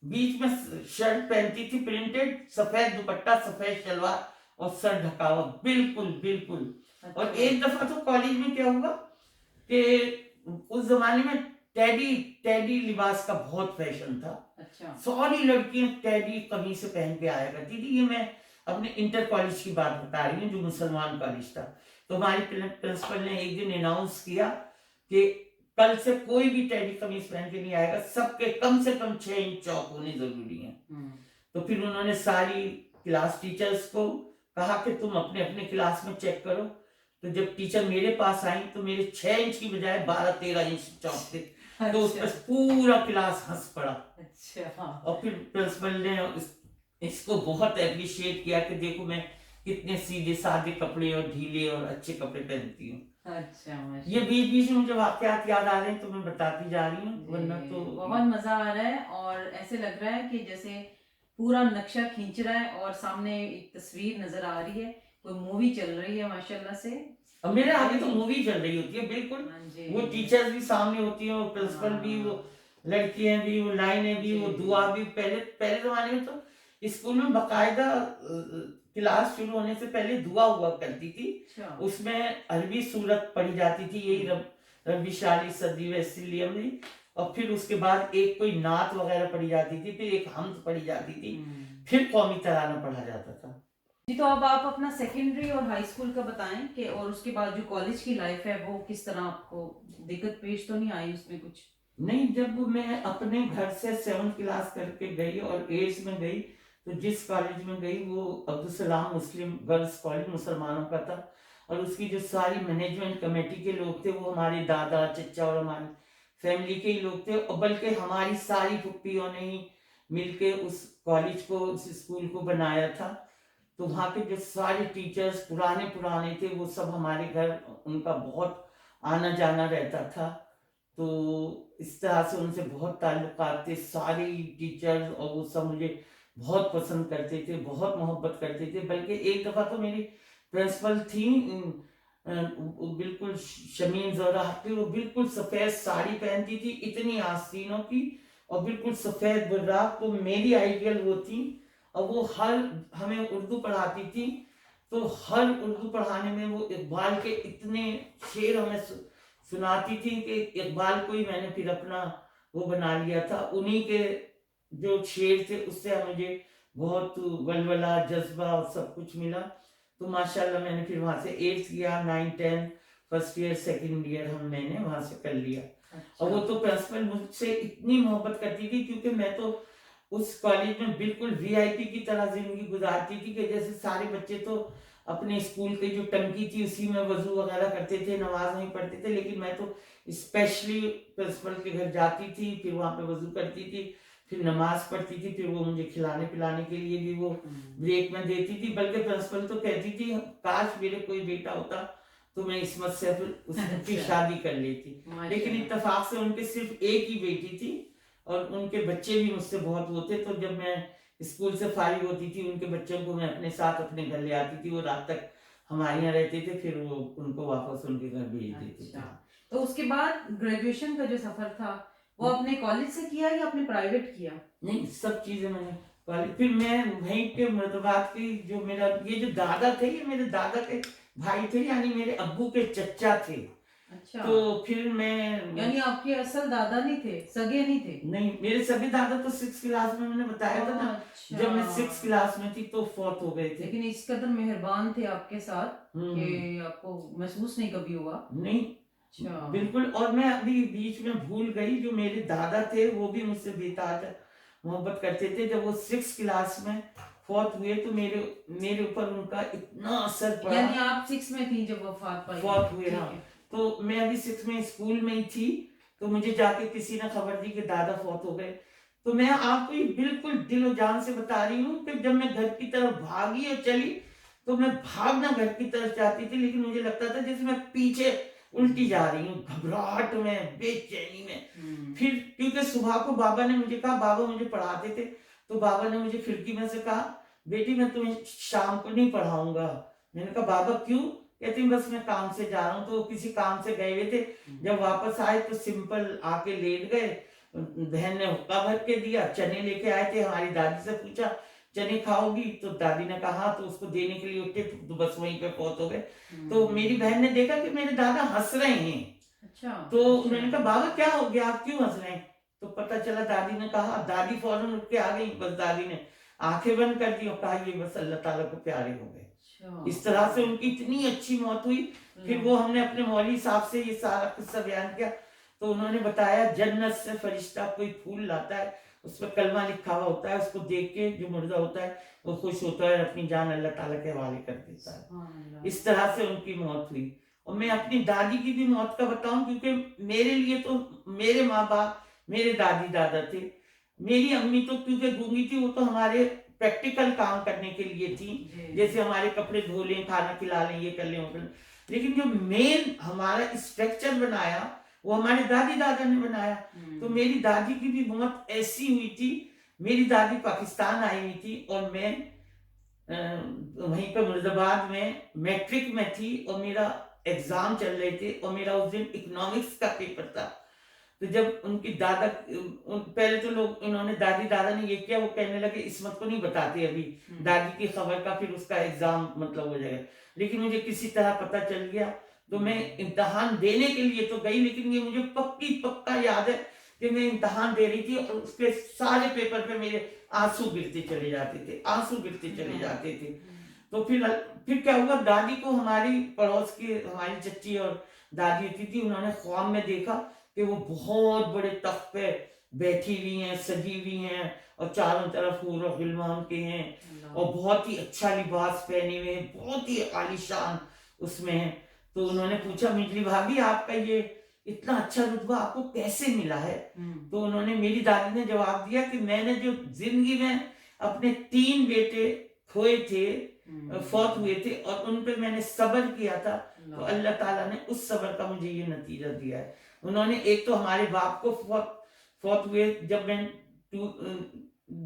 B: बीच में शर्ट पहनती थी प्रिंटेड, सफेद दुपट्टा सफेद शलवार और सर ढका हुआ, बिल्कुल। और एक दफा तो कॉलेज में क्या हुआ कि उस जमाने में टेडी लिबास का बहुत फैशन था। सारी लड़कियां टेडी कमीज पहन के आया करती थी। ये मैं अपने इंटर कॉलेज की बात बता रही हूँ, जो मुसलमान कॉलेज था। तो हमारी प्रिंसिपल ने एक दिन अनाउंस किया कि कल से कोई भी टेडी कमीज पहन के नहीं आएगा, सबके कम से कम 6 इंच चौक होने जरूरी है। तो फिर उन्होंने सारी क्लास टीचर्स को कहा कि तुम अपने अपने क्लास में चेक करो। तो जब टीचर मेरे पास आई तो मेरे 6 इंच की बजाय 12-13 इंच चौक थे। तो उस पर पूरा क्लास हंस पड़ा। और फिर प्रिंसिपल ने इसको बहुत अप्रिशिएट किया कि देखो मैं कितने सीधे साधे कपड़े और ढीले और अच्छे कपड़े पहनती हूँ। ये बीच में मुझे वाकयात याद आ रहे हैं तो मैं बताती जा रही हूँ, वरना तो
A: बहुत मजा आ रहा है। और ऐसे लग रहा है कि जैसे पूरा नक्शा खींच रहा है और सामने एक तस्वीर नजर आ रही है, कोई मूवी चल रही है माशाल्लाह से।
B: अब मेरे आगे तो मूवी चल रही होती है बिल्कुल।
A: हाँ जी,
B: वो टीचर्स भी सामने होती है, वो प्रिंसिपल भी, वो लड़कियां भी, वो लाइनें भी, वो
A: जी।
B: दुआ भी। पहले पहले जमाने में तो स्कूल में बकायदा क्लास शुरू होने से पहले दुआ हुआ करती थी।
A: अच्छा,
B: उसमें अरबी सूरत पढ़ी जाती थी, यही रब्बी शाली सदी वैसिलियम ली। और फिर उसके बाद एक कोई नात वगैरह पढ़ी जाती थी, फिर एक हमद पढ़ी जाती थी, फिर कौमी तराना पढ़ा जाता था।
A: जी। तो अब आप अपना सेकेंडरी और हाई स्कूल का बताएं कि और उसके बाद जो कॉलेज की लाइफ है वो किस तरह आपको दिक्कत पेश तो नहीं आई उसमें कुछ?
B: नहीं, जब मैं अपने घर से 7th क्लास करके गई और 8th में गई, तो जिस कॉलेज में गई वो अब्दुल सलाम मुस्लिम गर्ल्स कॉलेज मुसलमानों का था। और उसकी जो सारी मैनेजमेंट कमेटी के लोग थे वो हमारे दादा चचा और हमारी फैमिली के ही लोग थे। और बल्कि हमारी सारी फुप्पियों ने ही मिलके उस कॉलेज को, उस स्कूल को बनाया था। तो वहाँ के जो सारे टीचर्स पुराने पुराने थे वो सब हमारे घर, उनका बहुत आना जाना रहता था। तो इस तरह से उनसे बहुत ताल्लुकात थे। सारे टीचर्स और वो सब मुझे बहुत पसंद करते थे, बहुत मोहब्बत करते थे। बल्कि एक दफ़ा तो मेरी प्रिंसिपल थी, वो बिल्कुल शमीन ज़ोहरा हक़ी, वो बिल्कुल सफ़ेद साड़ी पहनती थी, इतनी आस्तीनों की, और बिल्कुल सफ़ेद बुर्राक। तो मेरी आइडियल वो थी। और वो हर हमें उर्दू पढ़ाती थी, तो हर उर्दू पढ़ाने में वो इकबाल के इतने शेर हमें सुनाती थी कि इकबाल को ही मैंने फिर अपना वो बना लिया था। उन्हीं के जो शेर थे उससे मुझे बहुत वलवला जज्बा और सब कुछ मिला। तो माशाल्लाह मैंने फिर वहां से 8th किया, 9 10 फर्स्ट ईयर सेकंड ईयर मैंने वहां से कर लिया।
A: अच्छा।
B: और वो तो प्रिंसिपल मुझसे इतनी मोहब्बत करती थी, क्योंकि मैं तो उस कॉलेज में बिल्कुल वीआईपी की तरह जिंदगी गुजारती थी। कि जैसे सारे बच्चे तो अपने स्कूल की जो टंकी थी उसी में वजू वगैरह करते थे, नमाज नहीं पढ़ते थे, लेकिन मैं तो स्पेशली प्रिंसिपल के घर जाती थी, फिर वहां पे वजू करती थी, फिर नमाज पढ़ती थी, फिर वो मुझे खिलाने पिलाने के लिए भी वो ब्रेक में देती थी। बल्कि प्रिंसिपल तो कहती थी काश मेरे कोई बेटा होता तो मैं इसमत से उसकी शादी कर लेती। लेकिन इत्तेफाक से उनके सिर्फ एक ही बेटी थी और उनके बच्चे भी मुझसे बहुत वो थे। तो जब मैं स्कूल से फारिग होती थी, उनके बच्चों को मैं अपने साथ अपने घर ले आती थी। वो रात तक हमारे यहाँ रहते थे, फिर वो उनको वापस उनके घर भेज देते थे।
A: तो उसके बाद ग्रेजुएशन का जो सफर था वो अपने कॉलेज से किया या अपने प्राइवेट किया?
B: नहीं, सब चीजें मैंने कॉलेज। फिर मैं वहीं के मुरादाबाद की जो मेरा ये जो दादा थे, ये मेरे दादा के भाई थे, यानी मेरे अब्बू के चचा थे।
A: अच्छा।
B: तो फिर मैं,
A: यानी आपके असल दादा नहीं थे, सगे नहीं थे?
B: नहीं, मेरे सभी दादा तो 6th क्लास में, मैंने बताया था ना।
A: अच्छा।
B: जब मैं 6th क्लास में थी तो फौत हो गए थे।
A: लेकिन इस कदर मेहरबान थे आपके साथ कि आपको महसूस नहीं कभी हुआ?
B: नहीं,
A: अच्छा।
B: बिल्कुल। और मैं अभी बीच में भूल गई, जो मेरे दादा थे वो भी मुझसे बेताज मोहब्बत करते थे। जब वो 6th क्लास में फौत हुए तो मेरे मेरे ऊपर उनका इतना असर पड़ा।
A: यानी आप 6 में थी जब वफात पाई?
B: फौत हुए, हाँ। तो मैं अभी 6 में स्कूल में ही थी, तो मुझे जाके किसी ने खबर दी कि दादा फौत हो गए। तो मैं आपको ये बिल्कुल दिलो जान से बता रही हूँ कि जब मैं घर की तरफ भागी और चली, तो मैं भागना घर की तरफ चाहती थी, लेकिन मुझे लगता था जैसे मैं पीछे उल्टी जा रही हूँ, घबराहट में, बेचैनी में। फिर क्योंकि सुबह को बाबा ने मुझे कहा, बाबा मुझे पढ़ाते थे, तो बाबा ने मुझे खिड़की में से कहा, बेटी मैं तुम्हें शाम को नहीं पढ़ाऊंगा। मैंने कहा बाबा क्यों? कहती बस मैं काम से जा रहा हूँ। तो किसी काम से गए हुए थे, जब वापस आए तो सिंपल आके लेट गए। बहन ने हुक्का भर के दिया, चने लेके आए थे। हमारी दादी से पूछा चने खाओगी? तो दादी ने कहा, तो उसको देने के लिए उठे तो बस वहीं पे फौत हो गए। तो मेरी बहन ने देखा कि मेरे दादा हंस रहे हैं।
A: अच्छा।
B: तो मैंने कहा बाबा क्या हो गया, आप क्यों हंस रहे हैं? तो पता चला दादी ने कहा, दादी फौरन उठ के आ गई। बस दादी ने आंखें बंद कर दी और कहा ये बस अल्लाह ताला को प्यारे हो गए। इस तरह से उनकी इतनी अच्छी मौत हुई। फिर वो हमने अपने मौलवी साहब से ये सारा किस्सा बयान किया, तो उन्होंने बताया जन्नत से फरिश्ता कोई फूल लाता है, उस पर कलमा लिखा हुआ होता है, उसको देख के जो मुर्दा होता है वो खुश होता है, अपनी जान अल्लाह ताला के हवाले कर देता है। इस तरह से उनकी मौत हुई। और मैं अपनी दादी की भी मौत का बताऊं, क्योंकि मेरे लिए तो मेरे माँ बाप मेरे दादी दादा थे। मेरी अम्मी तो क्योंकि गूंगी थी, वो तो हमारे प्रैक्टिकल काम करने के लिए थी, जैसे हमारे कपड़े धो लें, खाना खिला लें, ये कर लें, वो कर लें। लेकिन जो मेन हमारा स्ट्रक्चर बनाया वो हमारे दादी दादा ने बनाया। तो मेरी दादी की भी मौत ऐसी हुई थी, मेरी दादी पाकिस्तान आई हुई थी और मैं वहीं पे मुर्दाबाद में मैट्रिक में थी और मेरा एग्जाम चल रहे थे और मेरा उस दिन इकोनॉमिक्स का पेपर था। तो जब उनकी दादा पहले तो लोग इन्होंने दादी दादा ने ये किया, वो कहने लगे इसमत को नहीं बताते अभी दादी की खबर का, फिर उसका एग्जाम मतलब हो जाएगा। लेकिन मुझे किसी तरह पता चल गया तो मैं इम्तहान देने के लिए तो गई, लेकिन ये मुझे पक्का याद है कि मैं इम्तहान दे रही थी और उसके सारे पेपर पे मेरे आंसू गिरते चले जाते थे, आंसू गिरते चले जाते थे। तो फिर क्या हुआ, दादी को हमारी पड़ोस की हमारी चच्ची और दादी होती थी, उन्होंने ख्वाब में देखा कि वो बहुत बड़े तख्त पे बैठी हुई हैं, सजी हुई हैं और चारों तरफ हूर और गिलमान के हैं और बहुत ही अच्छा लिबास पहने हुए हैं, बहुत ही आलीशान उसमें है। तो उन्होंने पूछा मिजली भाभी आपका ये इतना अच्छा रुतबा आपको कैसे मिला है? तो उन्होंने, मेरी दादी ने जवाब दिया कि मैंने जो जिंदगी में अपने 3 बेटे खोए थे, फौत हुए थे और उन पे मैंने सब्र किया था, तो अल्लाह ताला ने उस सब्र का मुझे ये नतीजा दिया है। उन्होंने एक तो हमारे बाप को फौत हुए जब मैं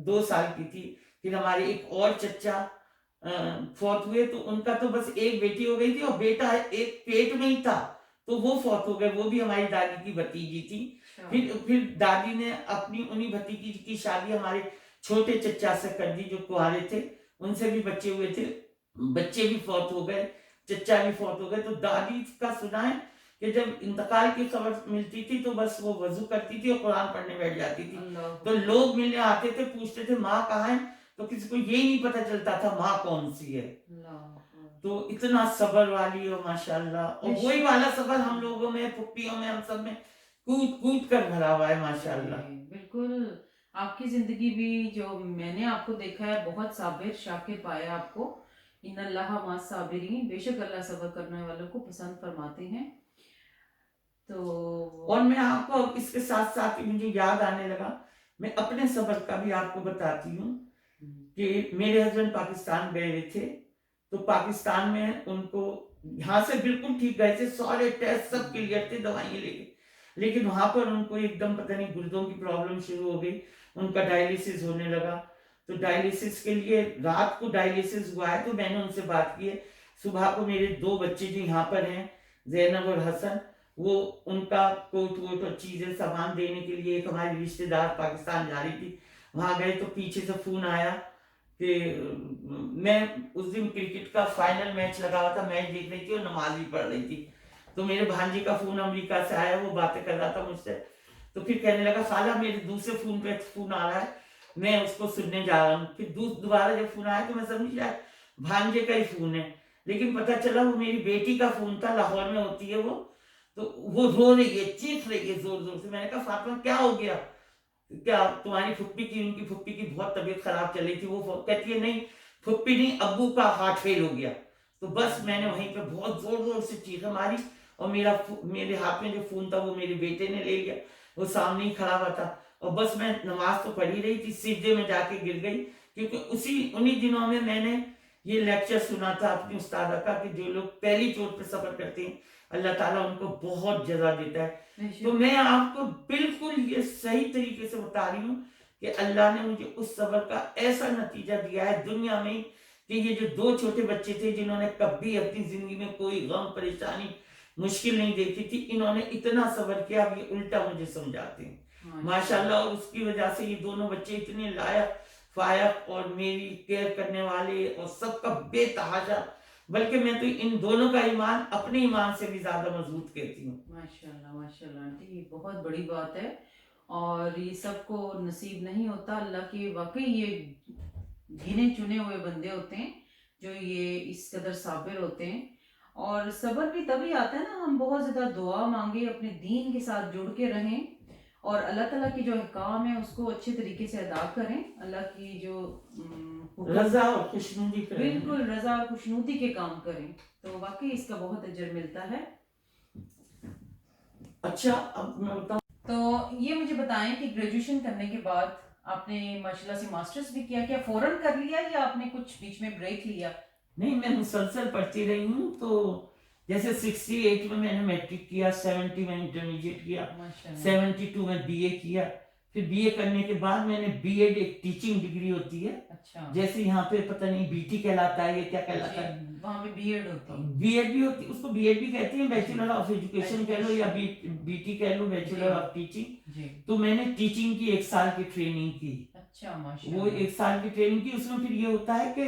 B: 2 साल की थी, फिर हमारे एक और चचा फौत हुए, तो उनका तो बस एक बेटी हो गई थी और बेटा एक पेट में ही था तो वो फौत हो गए, वो भी हमारी दादी की भतीजी थी। फिर दादी ने अपनी उन्हीं भतीजी की शादी हमारे छोटे चचा से कर दी जो कुआरे थे, उनसे भी बच्चे हुए थे, बच्चे भी फौत हो गए, चचा भी फौत हो गए। तो दादी का सुना है कि जब इंतकाल की खबर मिलती थी तो बस वो वजू करती थी और कुरान पढ़ने बैठ जाती थी। तो लोग मिलने आते थे, पूछते थे माँ कहाँ है, तो किसी को यही नहीं पता चलता था माँ कौन सी है। तो इतना सब्र वाली हो माशाल्लाह, और वही वाला सब्र हम लोगों में, फुप्पियों में, हम सब में कूद कूद कर भरा हुआ है माशाल्लाह।
A: बिल्कुल, आपकी जिंदगी भी जो मैंने आपको देखा है बहुत साबिर शाकिर पाया आपको। इन्नल्लाह मा साबिरीन, बेशक अल्लाह सब्र करने वालों को पसंद फरमाते हैं। तो
B: और मैं आपको इसके साथ साथ मुझे याद आने लगा, मैं अपने सब्र का भी आपको बताती हूँ कि मेरे हस्बैंड पाकिस्तान गए हुए थे, तो पाकिस्तान में उनको यहाँ से बिल्कुल ठीक गए थे, सारे टेस्ट सब क्लियर थे, दवाइयाँ लेके, लेकिन वहां पर उनको एकदम पता नहीं गुर्दों की प्रॉब्लम शुरू हो गई, उनका डायलिसिस होने लगा। तो डायलिसिस के लिए रात को डायलिसिस हुआ है, तो मैंने उनसे बात की है। सुबह को मेरे 2 बच्चे जो यहाँ पर हैं, जैनब और हसन, वो उनका कोट वोट और चीजें सामान देने के लिए एक हमारी रिश्तेदार पाकिस्तान जा रही थी, वहां गए तो पीछे से फोन आया कि मैं उस दिन क्रिकेट का फाइनल मैच लगा हुआ था, मैच देख रही थी और नमाज भी पढ़ रही थी। तो मेरे भांजी का फोन अमेरिका से आया, वो बातें कर रहा था मुझसे, तो फिर कहने लगा खाला मेरे दूसरे फोन पे फोन आ रहा है, मैं उसको सुनने जा रहा हूँ। फिर दोबारा जब फोन आया तो मैं समझी शायद भांजे का ही फोन है, लेकिन पता चला वो मेरी बेटी का फोन था, लाहौर में होती है वो। तो वो रो रही है, चीख रही है जोर जोर से। मैंने कहा फातिमा क्या हो गया, क्या तुम्हारी फुप्पी की, उनकी फुप्पी की बहुत तबीयत खराब चल रही थी। वो कहती है नहीं फुप्पी नहीं, अब्बू का हार्ट फेल हो गया। तो बस मैंने वहीं पे बहुत जोर जोर से चीखें मारी और मेरे हाथ में जो फोन था वो मेरे बेटे ने ले लिया, वो सामने ही खड़ा हुआ था। और बस मैं नमाज तो पढ़ी रही थी, सिजदे में जाके गिर गई, क्योंकि उन्हीं दिनों में मैंने ये लेक्चर सुना था अपनी उस्तादा का कि जो लोग पहली चोट पे सफर करते हैं अल्लाह ताला उनको बहुत जजा देता है। तो मैं आपको बिल्कुल ये सही तरीके से बता रही हूँ कि अल्लाह ने मुझे उस सब्र का ऐसा नतीजा दिया है दुनिया में कि ये जो 2 छोटे बच्चे थे जिन्होंने कभी अपनी जिंदगी में कोई गम परेशानी मुश्किल नहीं देखी थी, इन्होंने इतना सब्र किया, अब ये उल्टा मुझे समझाते हैं माशाल्लाह। और उसकी वजह से ये दोनों बच्चे इतने लायक फायक और मेरी केयर करने वाले और सबका बेतहाशा, बल्कि मैं तो इन दोनों का ईमान अपने ईमान से भी ज्यादा मजबूत कहती हूँ।
A: माशाल्लाह माशाल्लाह आंटी, ये बहुत बड़ी बात है और ये सबको नसीब नहीं होता। अल्लाह के वाकई ये गिने चुने हुए बंदे होते हैं जो ये इस कदर साबिर होते हैं। और सब्र भी तभी आता है ना, हम बहुत ज़्यादा दुआ मांगे, अपने दीन के साथ जुड़ के रहें और अल्लाह ताला की जो अहकाम है उसको अच्छे तरीके से अदा करें, अल्लाह की जो
B: रजा और खुशनुदी करें,
A: बिल्कुल रजा और खुशनुदी के काम करें, तो वाकई इसका बहुत अजर मिलता है।
B: अच्छा अब मैं बताऊं,
A: तो ये मुझे बताएं कि ग्रेजुएशन करने के बाद आपने माशाल्लाह से मास्टर्स भी किया, क्या फौरन कर लिया या आपने कुछ बीच में ब्रेक लिया?
B: नहीं, मैं मुसलसल पढ़ती रही हूँ। तो जैसे 68 में मैंने मैट्रिक किया, 70 में इंटरमीडिएट किया, 72 में BA किया, फिर बीए करने के बाद मैंने बीएड, एक टीचिंग डिग्री होती है,
C: अच्छा
B: जैसे यहाँ पे पता नहीं बीटी कहलाता है, ये क्या कहलाता है,
C: वहाँ पे बीएड होती है।
B: बीएड भी होती है, उसको बीएड भी कहते हैं, बैचलर ऑफ एजुकेशन कह लो या बीटी कह लो, बैचलर ऑफ टीचिंग।
C: जी
B: तो मैंने टीचिंग की 1 साल की ट्रेनिंग की।
C: अच्छा
B: वो
C: माशाल्लाह।
B: 1 साल की ट्रेनिंग की, उसमें फिर ये होता है कि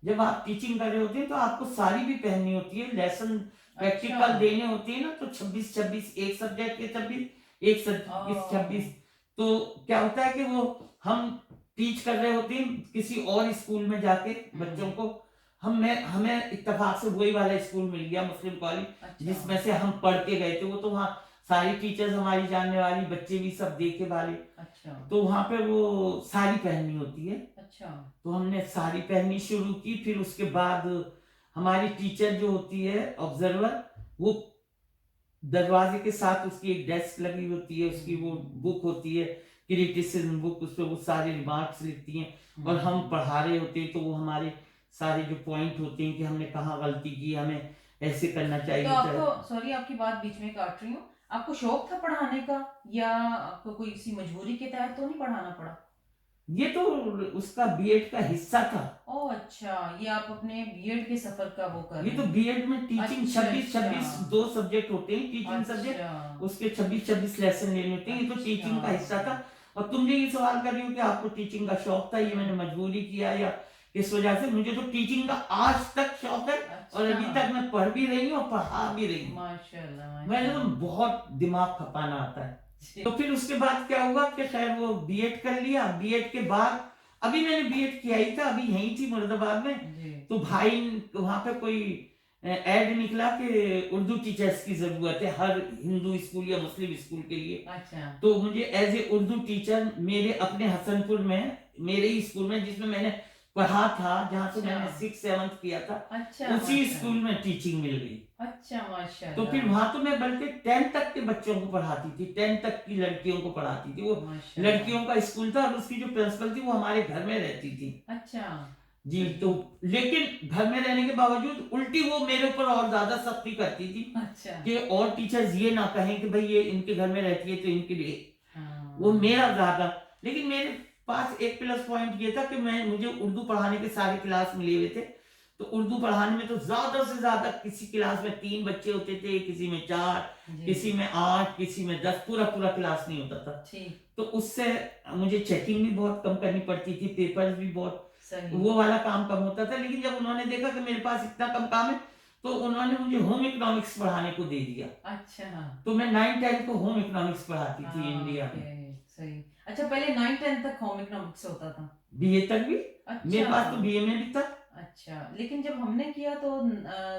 B: जब आप टीचिंग कर रहे होते हैं तो आपको सारी भी पढ़नी होती है, लेसन प्रैक्टिकल देने होते हैं ना, तो 26 एक सब्जेक्ट के 26, एक सब्जेक्ट 26। तो क्या होता है कि वो हम टीच कर रहे होते हैं किसी और स्कूल में जाके बच्चों को, हमें इत्तेफाक से वही वाला स्कूल मिल गया, मुस्लिम कॉलेज, जिसमें से हम पढ़ के गए थे। वो तो वहाँ सारी टीचर्स हमारी जानने वाली, बच्चे भी सब देखे वाले।
C: अच्छा
B: तो वहाँ पे वो साड़ी पहननी होती है।
C: अच्छा
B: तो हमने साड़ी पहननी शुरू की। फिर उसके बाद हमारी टीचर जो होती है ऑब्जर्वर, वो दरवाजे के साथ उसकी एक डेस्क लगी होती है, उसकी वो बुक होती है, क्रिटिसिज्म बुक, उस पर वो सारे रिमार्क्स लिखती हैं और हम पढ़ा रहे होते हैं। तो वो हमारे सारे जो पॉइंट होते हैं कि हमने कहाँ गलती की, हमें ऐसे करना चाहिए।
C: तो आपको, सॉरी आपकी बात बीच में काट रही हूँ, आपको शौक था पढ़ाने का या आपको कोई किसी मजबूरी के तहत तो नहीं पढ़ाना पड़ा?
B: ये तो उसका बीएड का हिस्सा था।
C: ओह अच्छा, ये आप अपने बीएड के सफर का वो कर रहे
B: ये तो बीएड में टीचिंग 26 2 सब्जेक्ट होते हैं टीचिंग सब्जेक्ट, उसके 26 लेसन लेने होते हैं। ये तो टीचिंग का हिस्सा था। और तुम ये सवाल कर रही हो कि आपको टीचिंग का शौक था, ये मैंने मजबूरी किया या इस वजह से, मुझे तो टीचिंग का आज तक शौक है। और अभी तक मैं पढ़ भी रही हूँ और पढ़ा भी रही हूँ।
C: माशाल्लाह
B: मैंने तो बहुत दिमाग खपाना आता है। तो फिर उसके बाद क्या हुआ कि खैर वो बीएड कर लिया। बीएड के बाद अभी मैंने बीएड किया ही था, अभी यहीं थी मुरादाबाद में। तो भाई वहां पे कोई एड निकला कि उर्दू टीचर्स की जरूरत है हर हिंदू स्कूल या मुस्लिम स्कूल के लिए।
C: अच्छा
B: तो मुझे एज ए उर्दू टीचर मेरे अपने हसनपुर में, मेरे ही स्कूल में जिसमें मैंने पढ़ा था, जहाँ से मैंने 6th 7th किया था,
C: अच्छा
B: उसी स्कूल में टीचिंग मिल गई।
C: अच्छा माशाल्लाह।
B: तो फिर वहां तो मैं बल्कि 10th तक के बच्चों को पढ़ाती थी, 10th तक की लड़कियों को पढ़ाती थी। वो लड़कियों का स्कूल था और उसकी जो प्रिंसिपल थी वो हमारे घर में रहती थी।
C: अच्छा
B: जी। तो लेकिन घर में रहने के बावजूद उल्टी वो मेरे ऊपर और ज्यादा सख्ती करती थी।
C: अच्छा
B: कि और टीचर्स ये ना कहें कि भाई ये इनके घर में रहती है तो इनके लिए वो मेरा ज्यादा। लेकिन मेरे पास एक प्लस पॉइंट ये था कि मुझे उर्दू पढ़ाने के सारे क्लास मिले हुए थे। तो उर्दू पढ़ाने में तो ज्यादा से ज्यादा किसी क्लास में 3 बच्चे होते थे, किसी में 4, किसी में 8, किसी में 10, पूरा क्लास नहीं होता था। तो उससे मुझे चेकिंग भी बहुत कम करनी पड़ती थी, पेपर्स भी बहुत, वो वाला काम कम होता था। लेकिन जब उन्होंने देखा कि मेरे पास इतना कम काम है तो उन्होंने मुझे होम इकोनॉमिक्स पढ़ाने को दे दिया।
C: अच्छा
B: तो मैं 9th 10th को होम इकोनॉमिक्स पढ़ाती थी इंडिया में।
C: सही। अच्छा पहले 9th 10th तक होम इकोनॉमिक्स होता था?
B: बीए तक भी।
C: अच्छा।
B: मेरे पास तो बीए में भी था।
C: अच्छा, लेकिन जब हमने किया तो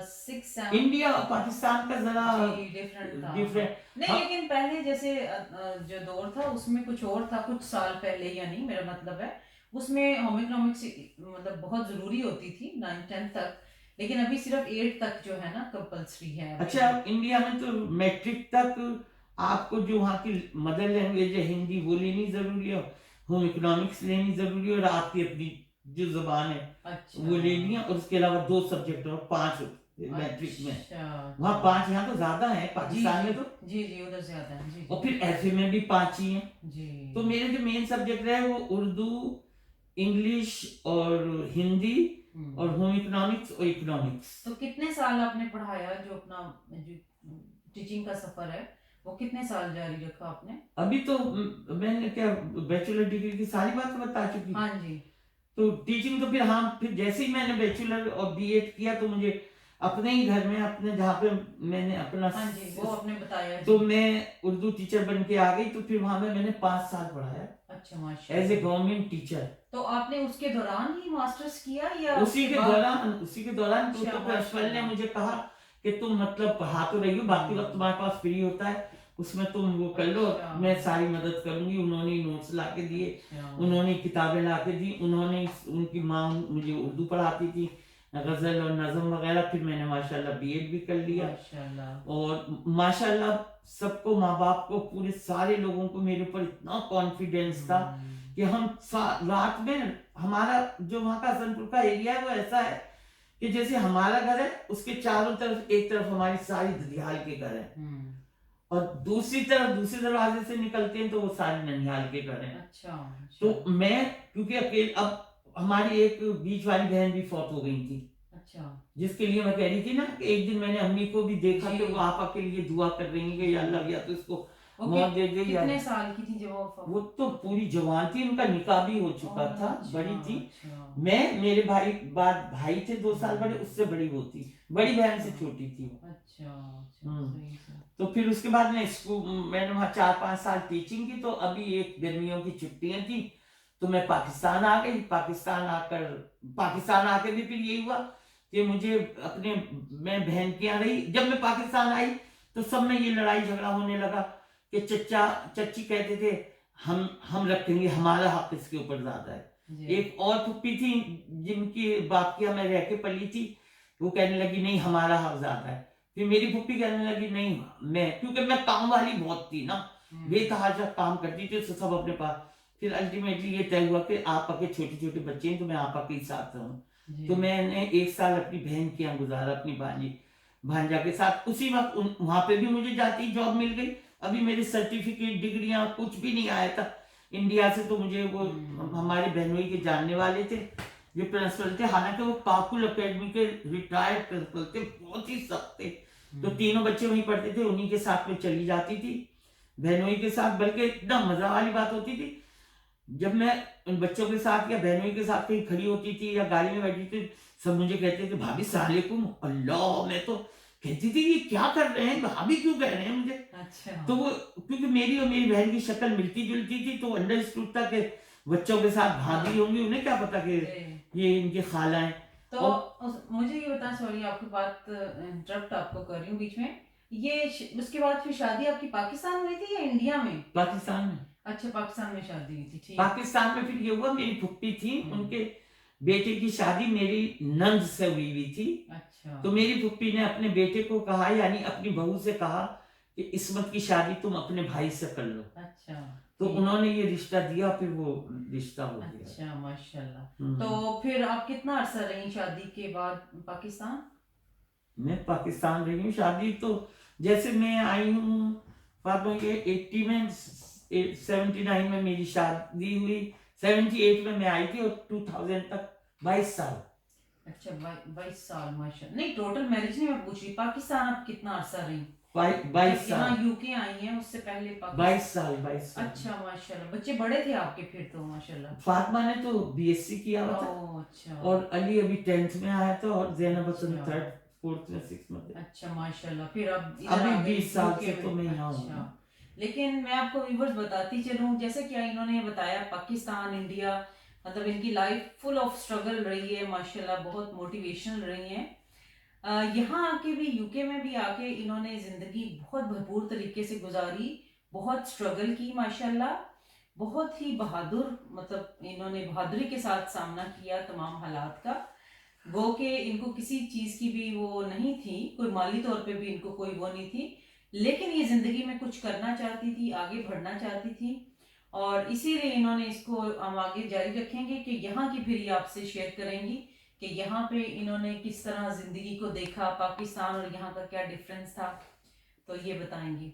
C: 6 7
B: इंडिया और पाकिस्तान का जरा
C: डिफरेंट था।
B: डिफरेंट
C: नहीं लेकिन पहले जैसे जो दौर था उसमें कुछ और था, कुछ साल पहले, यानी मेरा मतलब है उसमें होम इकोनॉमिक्स मतलब बहुत जरूरी होती थी 9th 10th तक, लेकिन अभी सिर्फ 8 तक जो है ना कंपल्सरी है।
B: अच्छा, इंडिया में तो मैट्रिक तक आपको जो वहाँ की मदर लैंग्वेज है हिंदी वो लेनी जरूरी है, होम इकोनॉमिक्स लेनी जरूरी है और आपकी अपनी जो जुबान है वो लेनी है। और उसके अलावा 2 सब्जेक्ट और 5 मैट्रिक में। वहाँ 5, यहाँ तो ज्यादा है पाकिस्तान में तो।
C: जी उधर ज्यादा है जी।
B: और फिर एफए में भी 5 ही हैं
C: जी।
B: तो मेरे जो मेन सब्जेक्ट रहे वो उर्दू, इंग्लिश और हिंदी और होम इकोनॉमिक्स और इकोनॉमिक्स।
C: तो कितने साल आपने पढ़ाया? जो अपना जो टीचिंग का सफर है वो कितने साल जारी रखा आपने?
B: अभी तो मैंने क्या बैचलर डिग्री की सारी बात बता चुकी।
C: हाँ जी।
B: तो टीचिंग तो फिर जैसे ही मैंने बैचलर और बीएड किया तो मुझे अपने ही घर में, अपने जहाँ पे मैंने अपना,
C: हाँ जी, वो आपने बताया
B: तो मैं उर्दू टीचर बन के आ गई। तो फिर वहां में मैंने 5 साल पढ़ाया।
C: अच्छा माशाल्लाह।
B: As a government teacher.
C: तो आपने उसके दौरान ही मास्टर्स किया या
B: उसी के दौरान तो प्रिंसिपल ने मुझे कहा कि तुम मतलब पढ़ा तो रही हो, बाकी वक्त तुम्हारे पास फ्री होता है उसमें तुम वो कर लो, मैं सारी मदद करूंगी। उन्होंने नोट्स ला के दिए, उन्होंने किताबें ला के दी, उन्होंने, उनकी माँ मुझे उर्दू पढ़ाती थी, गजल और नज़म वगैरह। फिर मैंने माशाल्लाह बीएड भी कर लिया। और माशाल्लाह सबको, माँ बाप को, पूरे सारे लोगों को मेरे ऊपर इतना कॉन्फिडेंस था कि हम रात में, हमारा जो वहाँ का हसनपुर का एरिया है वो ऐसा है कि जैसे हमारा घर है उसके चारों तरफ, एक तरफ हमारी सारी दरियाल के घर है। और दूसरी तरफ दूसरे दरवाजे से निकलते हैं तो वो सारे ननिहाल के घर हैं।
C: अच्छा
B: तो
C: अच्छा
B: मैं क्योंकि अकेले, अब हमारी एक बीच वाली बहन भी फौत हो गई थी,
C: अच्छा
B: जिसके लिए मैं कह रही थी ना कि एक दिन मैंने अम्मी को भी देखा
C: जी
B: कि वो आपा के लिए दुआ कर रही है कि या अल्लाह या तो इसको
C: वो
B: मौत दे दे या
C: कितने साल की थी जब वो
B: वो तो पूरी जवान थी, उनका निकाह भी हो चुका था,
C: अच्छा
B: बड़ी थी।
C: अच्छा
B: मैं, मेरे भाई, बाद भाई थे 2 साल बड़े, उससे बड़ी वो थी, बड़ी बहन से छोटी थी वो।
C: अच्छा अच्छा
B: हम्म।
C: सही सही
B: तो फिर उसके बाद मैं स्कूल, मैंने वहाँ 4-5 साल टीचिंग की, तो अभी एक गर्मियों की छुट्टियां थी तो मैं पाकिस्तान आ गई। पाकिस्तान आके भी फिर यही हुआ कि मुझे अपने, मैं बहन के यहाँ रही। जब मैं पाकिस्तान आई तो सब में ये लड़ाई झगड़ा होने लगा कि चचा चच्ची कहते थे हम रखेंगे, हमारा हक इसके ऊपर ज्यादा है।
C: जी
B: एक और फुप्पी थी जिनकी बाप की मैं रह के पली थी, वो कहने लगी नहीं हमारा हक ज्यादा है। फिर मेरी फुप्पी कहने लगी नहीं, मैं, क्योंकि मैं काम वाली बहुत थी ना, बेतहाशा काम करती थी, तो सब अपने पास। फिर अल्टीमेटली ये तय हुआ कि आपा के छोटे छोटे बच्चे हैं तो मैं आपा के ही साथ रहूं।
C: जी
B: तो मैंने 1 साल अपनी बहन के यहाँ गुजारा, अपनी भांजा के साथ। उसी वक्त वहां पे भी मुझे जाती जॉब मिल गई। अभी मेरे सर्टिफिकेट डिग्रियां कुछ भी नहीं आया था इंडिया से, तो मुझे वो हमारे बहनोई के जानने वाले थे जो प्रिंसिपल थे, हालांकि वो काकुल अकेडमी के रिटायर्ड प्रिंसिपल थे, बहुत ही सख्त थे। तो तीनों बच्चे वहीं पढ़ते थे, उन्हीं के साथ में चली जाती थी, बहनोई के साथ। बल्कि इतना मजा वाली बात होती थी, जब मैं उन बच्चों के साथ या बहनोई के साथ कहीं खड़ी होती थी या गाड़ी में बैठी थी, सब मुझे कहते थे भाभी सलाम, अल्लाह, मैं तो कहती थी ये क्या कर रहे हैं, भाभी क्यों कह रहे हैं मुझे।
C: अच्छा
B: तो वो, क्योंकि मेरी और मेरी बहन की शक्ल मिलती जुलती थी, तो अंडरस्टूड था कि बच्चों के साथ भाभी होंगी, उन्हें क्या पता कि
C: जी।
B: ये इनकी खाला है।
C: तो मुझे ये बता, सॉरी आपकी बात इंटरप्ट आपको कर रही हूँ बीच में, ये उसके बाद फिर शादी आपकी पाकिस्तान में थी या इंडिया में?
B: पाकिस्तान में,
C: अच्छा पाकिस्तान में शादी हुई थी, ठीक।
B: पाकिस्तान में फिर ये हुआ, मेरी फुप्पी थी, उनके बेटे की शादी मेरी नंद से हुई थी।
C: अच्छा
B: तो मेरी फुप्पी ने अपने बेटे को कहा, यानी अपनी बहू से कहा कि इस्मत की शादी तुम अपने भाई से कर लो।
C: अच्छा
B: तो उन्होंने ये रिश्ता दिया, फिर वो रिश्ता हो गया।
C: अच्छा माशाल्लाह। तो फिर आप कितना अरसा रही शादी के बाद पाकिस्तान?
B: मैं पाकिस्तान रही हूँ, शादी तो जैसे मैं आई हूँ फातिमा के 80 में, 79 में मेरी शादी हुई, 78 में मैं आई थी, और 2000 तक 22 साल।
C: अच्छा 22 साल माशाल्लाह। नहीं टोटल मैरिज नहीं मैं पूछ रही, पाकिस्तान आप कितना अरसा रही?
B: 22 साल।
C: यहाँ यूके आई हैं उससे पहले
B: 22 साल, 22 साल।
C: अच्छा माशाल्लाह, बच्चे बड़े थे आपके फिर तो माशाल्लाह।
B: फातिमा ने तो बीएससी किया हुआ था,
C: ओह अच्छा।
B: और अली अभी 10th में आया था, और जैनब हसन
C: अच्छा।
B: 3rd 4th में 6th में थे।
C: अच्छा माशाल्लाह। फिर अब
B: अभी
C: आ गए
B: 20 साल
C: UK
B: से तो
C: में।
B: मैं यहाँ हूँ।
C: अच्छा लेकिन मैं आपको व्यूवर्स बताती चलूँ, जैसे कि इन्होंने बताया पाकिस्तान इंडिया, मतलब इनकी लाइफ फुल ऑफ स्ट्रगल रही है माशाल्लाह, बहुत मोटिवेशनल रही है। यहाँ आके भी यूके में भी आके इन्होंने ज़िंदगी बहुत भरपूर तरीके से गुजारी, बहुत स्ट्रगल की माशाल्लाह, बहुत ही बहादुर, मतलब इन्होंने बहादुरी के साथ सामना किया तमाम हालात का। गो के इनको किसी चीज़ की भी वो नहीं थी, कोई माली तौर पे भी इनको कोई वो नहीं थी, लेकिन ये ज़िंदगी में कुछ करना चाहती थी, आगे बढ़ना चाहती थी, और इसीलिए इन्होंने इसको हम आगे जारी रखेंगे कि यहाँ की फिर ये आपसे शेयर करेंगी कि यहाँ पे इन्होंने किस तरह ज़िंदगी को देखा, पाकिस्तान और यहाँ का क्या डिफरेंस था, तो ये बताएंगी।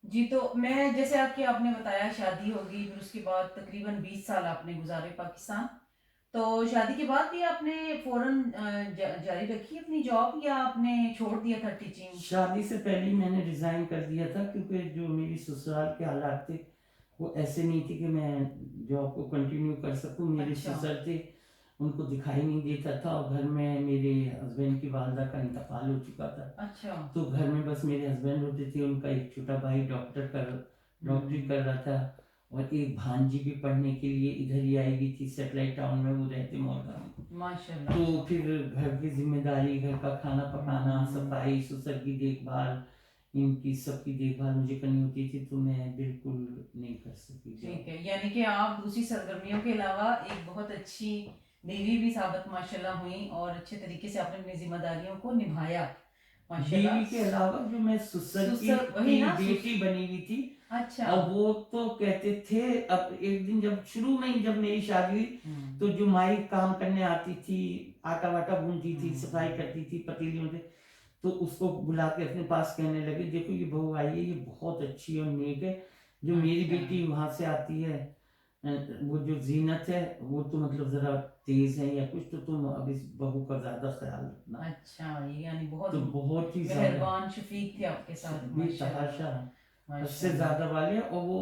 C: जी तो मैं, जैसे आपने बताया शादी होगी, फिर उसके बाद तकरीबन 20 साल आपने गुजारे पाकिस्तान, तो शादी के बाद भी आपने फौरन जारी रखी अपनी जॉब या आपने छोड़ दिया था टीचिंग?
B: शादी से पहले ही मैंने रिजाइन कर दिया था, क्योंकि जो मेरी ससुराल के हालात थे वो ऐसे नहीं थे कि मैं जॉब को कंटिन्यू कर सकूं। मेरे
C: अच्छा।
B: ससुर थे, उनको दिखाई नहीं देता था, और घर में मेरे हस्बैंड की वालदा का इंतकाल हो चुका था।
C: अच्छा।
B: तो घर में बस मेरे हस्बैंड होते थे, उनका एक छोटा भाई डॉक्टरी कर रहा था, और एक भांजी भी पढ़ने के लिए इधर ही आई हुई थी, सेटेलाइट टाउन में वो रहते मोरगा में।
C: माशाल्लाह।
B: तो फिर घर की जिम्मेदारी, घर का खाना पकाना, सफाई, ससुर की देखभाल, इनकी सबकी देखभाल मुझे करनी होती थी, तो मैं बिल्कुल नहीं कर सकी।
C: ठीक है, यानी कि आप दूसरी सरगर्मियों के अलावा एक बहुत अच्छी बीवी भी साबित माशाल्लाह हुई, और अच्छे तरीके से आपने अपनी जिम्मेदारियों को निभाया माशाल्लाह।
B: बीवी के अलावा जो मैं ससुर की
C: वही ना,
B: बेटी बनी हुई थी।
C: अच्छा।
B: अब वो तो कहते थे, अब एक दिन जब शुरू में ही जब मेरी शादी हुई, तो जो माई काम करने आती थी, आटा वाटा भूनती थी, सफाई करती थी पतीलियों से, तो उसको बुला के अपने पास कहने लगे, देखो ये बहू आई है, ये बहुत अच्छी और नेक है, जो मेरी
C: अच्छा।
B: बेटी वहां से आती है, वो जो जीनत है वो तो मतलब जरा तेज है या कुछ, तो तुम अब इस बहू का ज्यादा ख्याल रखना।
C: अच्छा, ये यानी बहुत
B: तो बहुत ही ज्यादा
C: मेहरबान शफीक थे आपके साथ, माशाल्लाह
B: बेतहाशा, हद से
C: माशाल्लाह।
B: ज्यादा वाले। और वो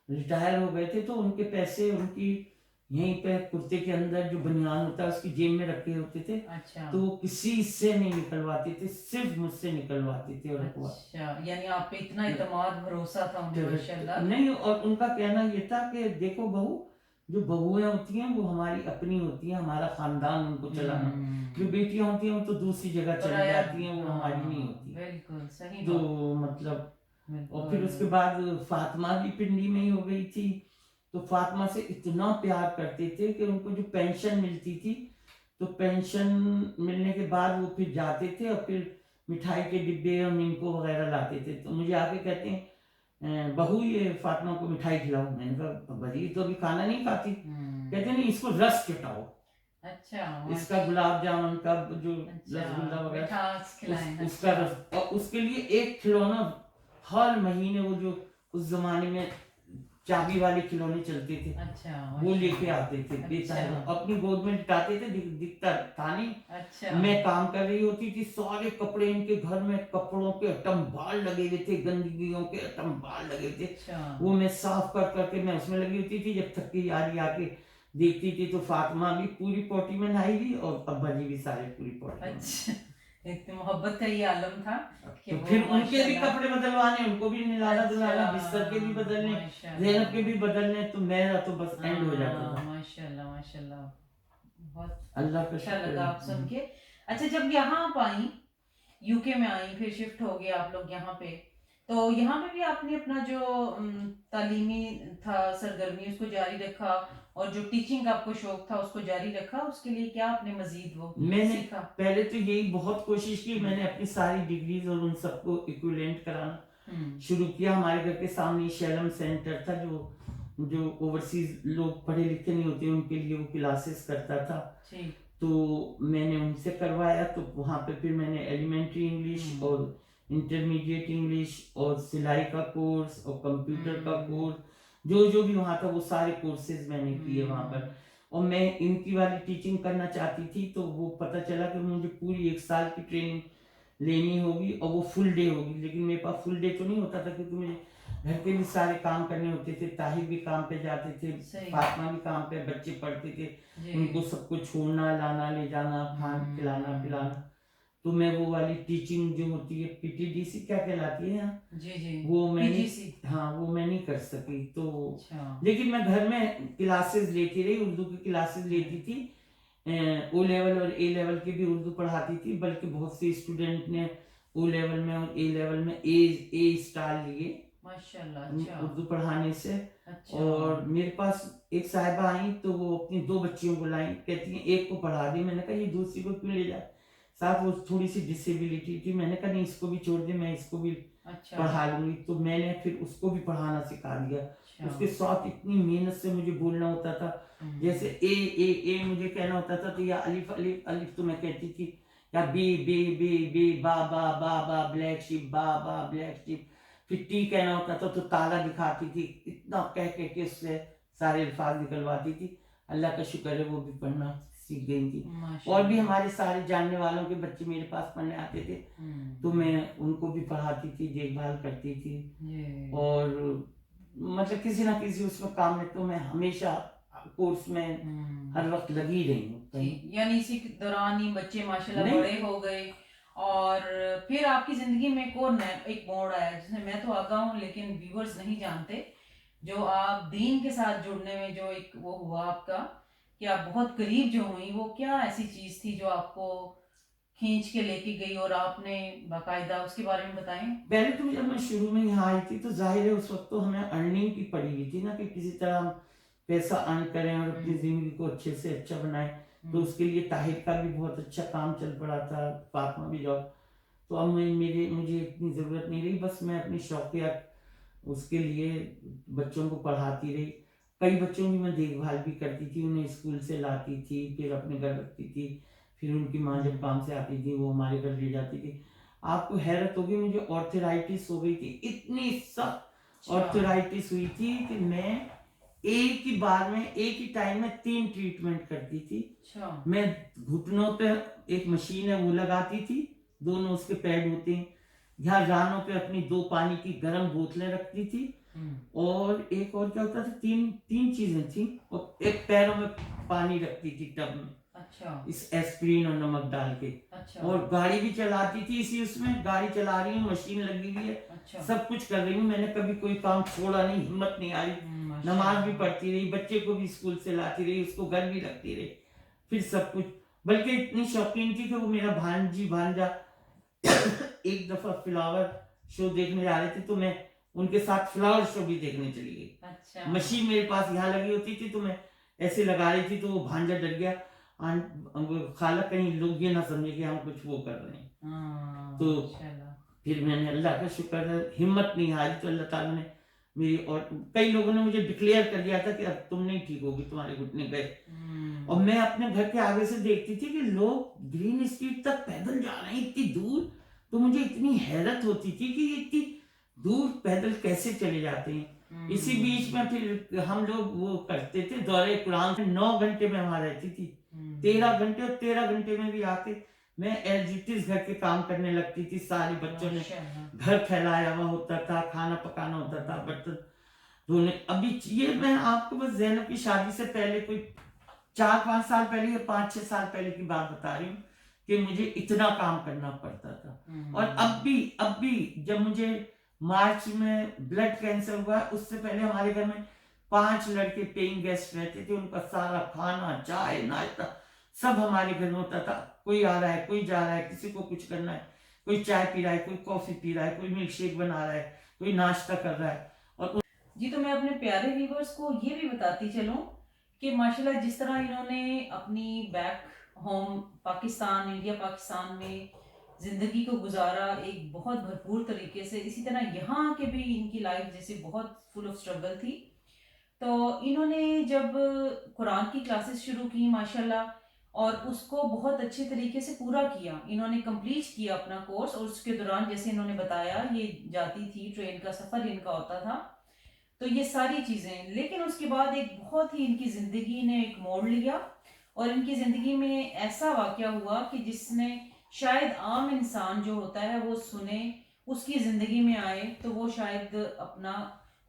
B: रिटायर हो गए थे, तो उनके पैसे उनकी यहीं पे कुर्ते के अंदर जो बनियान होता है उसकी जेब में रखे होते थे,
C: अच्छा
B: तो वो किसी से नहीं निकलवाते थे, सिर्फ मुझसे निकलवाते थे। और
C: अच्छा, यानी आप पे इतना इतमाद भरोसा था उन्हें, माशाल्लाह।
B: नहीं, और उनका कहना ये था कि देखो बहू, जो बहुएं होती हैं वो हमारी अपनी होती हैं, हमारा खानदान उनको चलाना, जो बेटियां होती हैं वो तो दूसरी जगह चली
C: पराया,
B: जाती हैं, वो हमारी नहीं होती।
C: बिल्कुल सही
B: तो
C: बात,
B: मतलब, और फिर
C: बिल्कुल।
B: उसके बाद फातिमा भी पिंडी में ही हो गई थी, तो फातिमा से इतना प्यार करते थे कि उनको जो पेंशन मिलती थी, तो पेंशन मिलने के बाद वो फिर जाते थे और फिर मिठाई के डिब्बे और निमको वगैरह लाते थे। तो मुझे आके कहते हैं, बहू ये फातिमा को मिठाई खिलाओ। मैंने कहा बड़ी तो अभी खाना नहीं खाती। कहते नहीं, इसको रस चटाओ,
C: अच्छा,
B: इसका गुलाब जामुन का जो
C: अच्छा,
B: रसगुल्ला वगैरह
C: मिठास खिलाएं,
B: उसका
C: अच्छा।
B: रस, और उसके लिए एक खिलौना हर महीने, वो जो उस जमाने में चाबी वाले खिलौने चलते थे,
C: अच्छा,
B: वो लेके आते थे।
C: अच्छा।
B: अपनी गोद में लिटाते थे, दिखता था नहीं।
C: अच्छा,
B: मैं काम कर रही होती थी, सारे कपड़े इनके घर में कपड़ों के अटम्बाल लगे हुए थे, गंदगियों के अटम्बाल लगे थे,
C: अच्छा,
B: वो मैं साफ कर करके मैं उसमें लगी होती थी। जब थक के यारी आके देखती थी तो फातिमा भी पूरी पोटी में नहाई हुई और अब्बा जी भी सारे पूरी पोटी में।
C: अच्छा, इतनी मोहब्बत का ये आलम था कि
B: तो
C: वो
B: फिर उनके भी
C: माशाल्लाह।
B: कपड़े बदलवाने, उनको भी नहलाना धुलाना,
C: अच्छा,
B: बिस्तर के भी बदलने,
C: माशाल्लाह,
B: जैनब के भी बदलने, तो मेरा तो बस एंड हो जाता
C: हाँ,
B: था।
C: माशाल्लाह माशाल्लाह, बहुत
B: अल्लाह का
C: अच्छा
B: शुक्र
C: लगा आप सुन के। अच्छा, जब यहाँ आप आई, यूके में आई, फिर शिफ्ट हो गए आप लोग यहाँ पे, तो यहाँ पे भी आपने अपना जो तालीमी था सरगर्मी उसको जारी रखा, और जो टीचिंग का आपको शौक था उसको जारी रखा, उसके लिए क्या आपने मजीद वो
B: मैंने
C: सीखा?
B: पहले तो यही बहुत कोशिश की, मैंने अपनी सारी डिग्रीज और उन सबको इक्विवेलेंट कराना शुरू किया। हमारे घर के सामने शैलम सेंटर था, जो ओवरसीज लोग पढ़े लिखे नहीं होते उनके लिए वो क्लासेस करता था,
C: ठीक,
B: तो मैंने उनसे करवाया। तो वहाँ पे फिर मैंने एलिमेंट्री इंग्लिश और इंटरमीडिएट इंग्लिश और सिलाई का कोर्स और कंप्यूटर का कोर्स, जो जो भी वहाँ था वो सारे कोर्सेज मैंने किए वहाँ पर। और मैं इनकी वाली टीचिंग करना चाहती थी, तो वो पता चला कि मुझे पूरी 1 साल की ट्रेनिंग लेनी होगी और वो फुल डे होगी, लेकिन मेरे पास फुल डे तो नहीं होता था, क्योंकि मुझे घर के भी सारे काम करने होते थे। ताहिर भी काम पे जाते थे, फातिमा भी काम पे, बच्चे पढ़ते थे, उनको सबको छोड़ना, लाना, ले जाना, खाना, खिलाना, पिलाना। तो मैं वो वाली टीचिंग जो होती है, पीटीडीसी क्या कहलाती है यहाँ,
C: जी जी,
B: वो मैं
C: पीजीसी,
B: हाँ वो मैं नहीं कर सकी। तो
C: अच्छा,
B: लेकिन मैं घर में क्लासेस लेती रही, उर्दू की क्लासेस लेती थी। ओ लेवल और ए लेवल की भी उर्दू पढ़ाती थी, बल्कि बहुत से स्टूडेंट ने ओ लेवल में और ए लेवल में ए स्टार लिए
C: माशाल्लाह, अच्छा,
B: उर्दू पढ़ाने से।
C: अच्छा,
B: और मेरे पास एक साहिबा आई, तो वो अपनी 2 बच्चियों को लाई, कहती हैं एक को पढ़ा दी। मैंने कहा ये दूसरी को क्यों ले जाए, साथ वो थोड़ी सी डिसेबिलिटी थी। मैंने कहा नहीं, इसको भी छोड़ दे, मैं इसको भी
C: अच्छा,
B: पढ़ा लूंगी। तो मैंने फिर उसको भी पढ़ाना सिखा दिया।
C: अच्छा,
B: उसके साथ इतनी मेहनत से मुझे बोलना होता था, जैसे ए मुझे कहना होता था, तो या अलिफ अलिफ अलिफ तो मैं कहती थी, या बे बे बे बे, बा बा बा बा, ब्लैक शिप, बा बा ब्लैक शिप। फिर टी कहना होता था तो ताला दिखाती थी, इतना कह के उससे सारे अल्फाज निकलवाती थी। अल्लाह का शुक्र है वो भी पढ़ना सीख गई थी। और भी हमारे सारे जानने वालों के बच्चे मेरे पास पढ़ने आते थे, तो मैं उनको भी पढ़ाती थी, देखभाल करती थी। और मतलब किसी ना किसी उसमें काम में तो मैं हमेशा कोर्स में हर वक्त लगी रही हूँ।
C: यानी इसी के दौरान ही बच्चे माशाल्लाह बड़े हो गए, और फिर आपकी जिंदगी में एक मोड़ आया जिसमें मैं तो आगा हूँ लेकिन व्यूअर्स नहीं जानते, जो आप दीन के साथ जुड़ने में जो एक वो हुआ आपका, कि आप बहुत करीब जो हुई, वो क्या ऐसी चीज थी जो आपको खींच के लेके गई और आपने बाकायदा उसके बारे में बताएं।
B: पहले तो जब मैं शुरू में यहाँ आई थी तो जाहिर है उस वक्त तो हमें अर्निंग की पड़ी हुई थी ना, कि किसी तरह हम पैसा अर्न करें और अपनी जिंदगी को अच्छे से अच्छा बनाएं। तो उसके लिए ताहिर का भी बहुत अच्छा काम चल पड़ा था, फातिमा भी जॉब। तो अब मुझे इतनी ज़रूरत नहीं रही, बस मैं अपनी शौकिया उसके लिए बच्चों को पढ़ाती रही। कई बच्चों की मैं देखभाल भी करती थी, उन्हें स्कूल से लाती थी, फिर अपने घर रखती थी, फिर उनकी माँ जब काम से आती थी वो हमारे घर ले जाती थी। आपको हैरत होगी, मुझे ऑर्थराइटिस हो गई थी, इतनी सख्त ऑर्थराइटिस हुई थी कि मैं एक ही बार में एक ही टाइम में 3 ट्रीटमेंट करती थी। मैं घुटनों पे एक मशीन है वो लगाती थी, दोनों उसके पैड होते हैं, यहाँ रानों पे अपनी 2 पानी की गर्म बोतलें रखती थी, और एक और क्या होता था, तीन चीजें थी, और एक पैरों में पानी रखती थी टब में, इस एस्प्रिन और नमक डाल के, और गाड़ी भी चलाती थी इसी उसमें, गाड़ी चला रही हूँ, मशीन लगी हुई है, सब कुछ कर रही हूँ, मैंने कभी कोई काम छोड़ा नहीं, हिम्मत नहीं आई, नमाज भी पढ़ती रही, बच्चे को भी स्कूल से लाती रही, उसको घर भी रखती रही, फिर सब कुछ, बल्कि इतनी शौकीन थी कि वो मेरा भांजा एक दफा फ्लावर शो देखने जा रहे थे, तो मैं उनके साथ फ्लावर शो भी देखने चली गई। मशीन मेरे पास यहाँ लगी होती थी, तो मैं ऐसे लगा रही थी, तो वो भांजा डर गया, खाला कहीं लोग ये ना समझे कि हम कुछ वो कर रहे हैं। तो फिर मैंने अल्लाह का शुक्र है, हिम्मत नहीं हारी, तो अल्लाह ताला ने मेरी, और कई लोगों ने मुझे डिक्लेयर कर दिया था कि अब तुम नहीं ठीक होगी, तुम्हारे घुटने गए। और मैं अपने घर के आगे से देखती थी कि लोग ग्रीन स्ट्रीट तक पैदल जा रहे हैं इतनी दूर, तो मुझे इतनी हैरत होती थी कि ये इतनी दूर पैदल कैसे चले जाते हैं। इसी बीच में फिर हम लोग वो करते थे दौरे कुरान, 9 घंटे में वहां रहती थी, 13 घंटे, और 13 घंटे में भी आके मैं एलजीटीज घर के काम करने लगती थी, सारे बच्चों ने घर फैलाया हुआ होता था, खाना पकाना होता था, बर्तन धोने। अभी ये मैं आपको बस ज़ैनब की शादी से पहले कोई 4-5 साल पहले या 5-6 साल पहले की बात बता रही हूँ कि मुझे इतना काम करना पड़ता था। और अब भी जब मुझे मार्च में ब्लड कैंसर हुआ, उससे पहले हमारे घर में 5 लड़के पेइंग गेस्ट रहते थे, उनका सारा खाना, चाय, नाश्ता सब हमारे घर में होता था। कोई आ रहा है, कोई जा रहा है, किसी को कुछ करना है, कोई चाय पी रहा है, कोई कॉफी पी रहा है, कोई मिल्क शेक बना रहा है, कोई नाश्ता कर रहा है। और
C: जी, तो मैं अपने प्यारे व्यूवर्स को ये भी बताती चलूं कि माशाल्लाह जिस तरह इन्होंने अपनी back home Pakistan, India Pakistan में ज़िंदगी को गुजारा एक बहुत भरपूर तरीके से, इसी तरह यहाँ के भी इनकी लाइफ जैसे बहुत फुल ऑफ स्ट्रगल थी। तो इन्होंने जब कुरान की क्लासेस शुरू की माशाल्लाह, और उसको बहुत अच्छे तरीके से पूरा किया, इन्होंने कंप्लीट किया अपना कोर्स, और उसके दौरान जैसे इन्होंने बताया ये जाती थी, ट्रेन का सफ़र इनका होता था, तो ये सारी चीज़ें, लेकिन उसके बाद एक बहुत ही इनकी ज़िंदगी ने एक मोड़ लिया, और इनकी ज़िंदगी में ऐसा वाक़या हुआ कि जिसने शायद आम इंसान जो होता है वो सुने, उसकी ज़िंदगी में आए, तो वो शायद अपना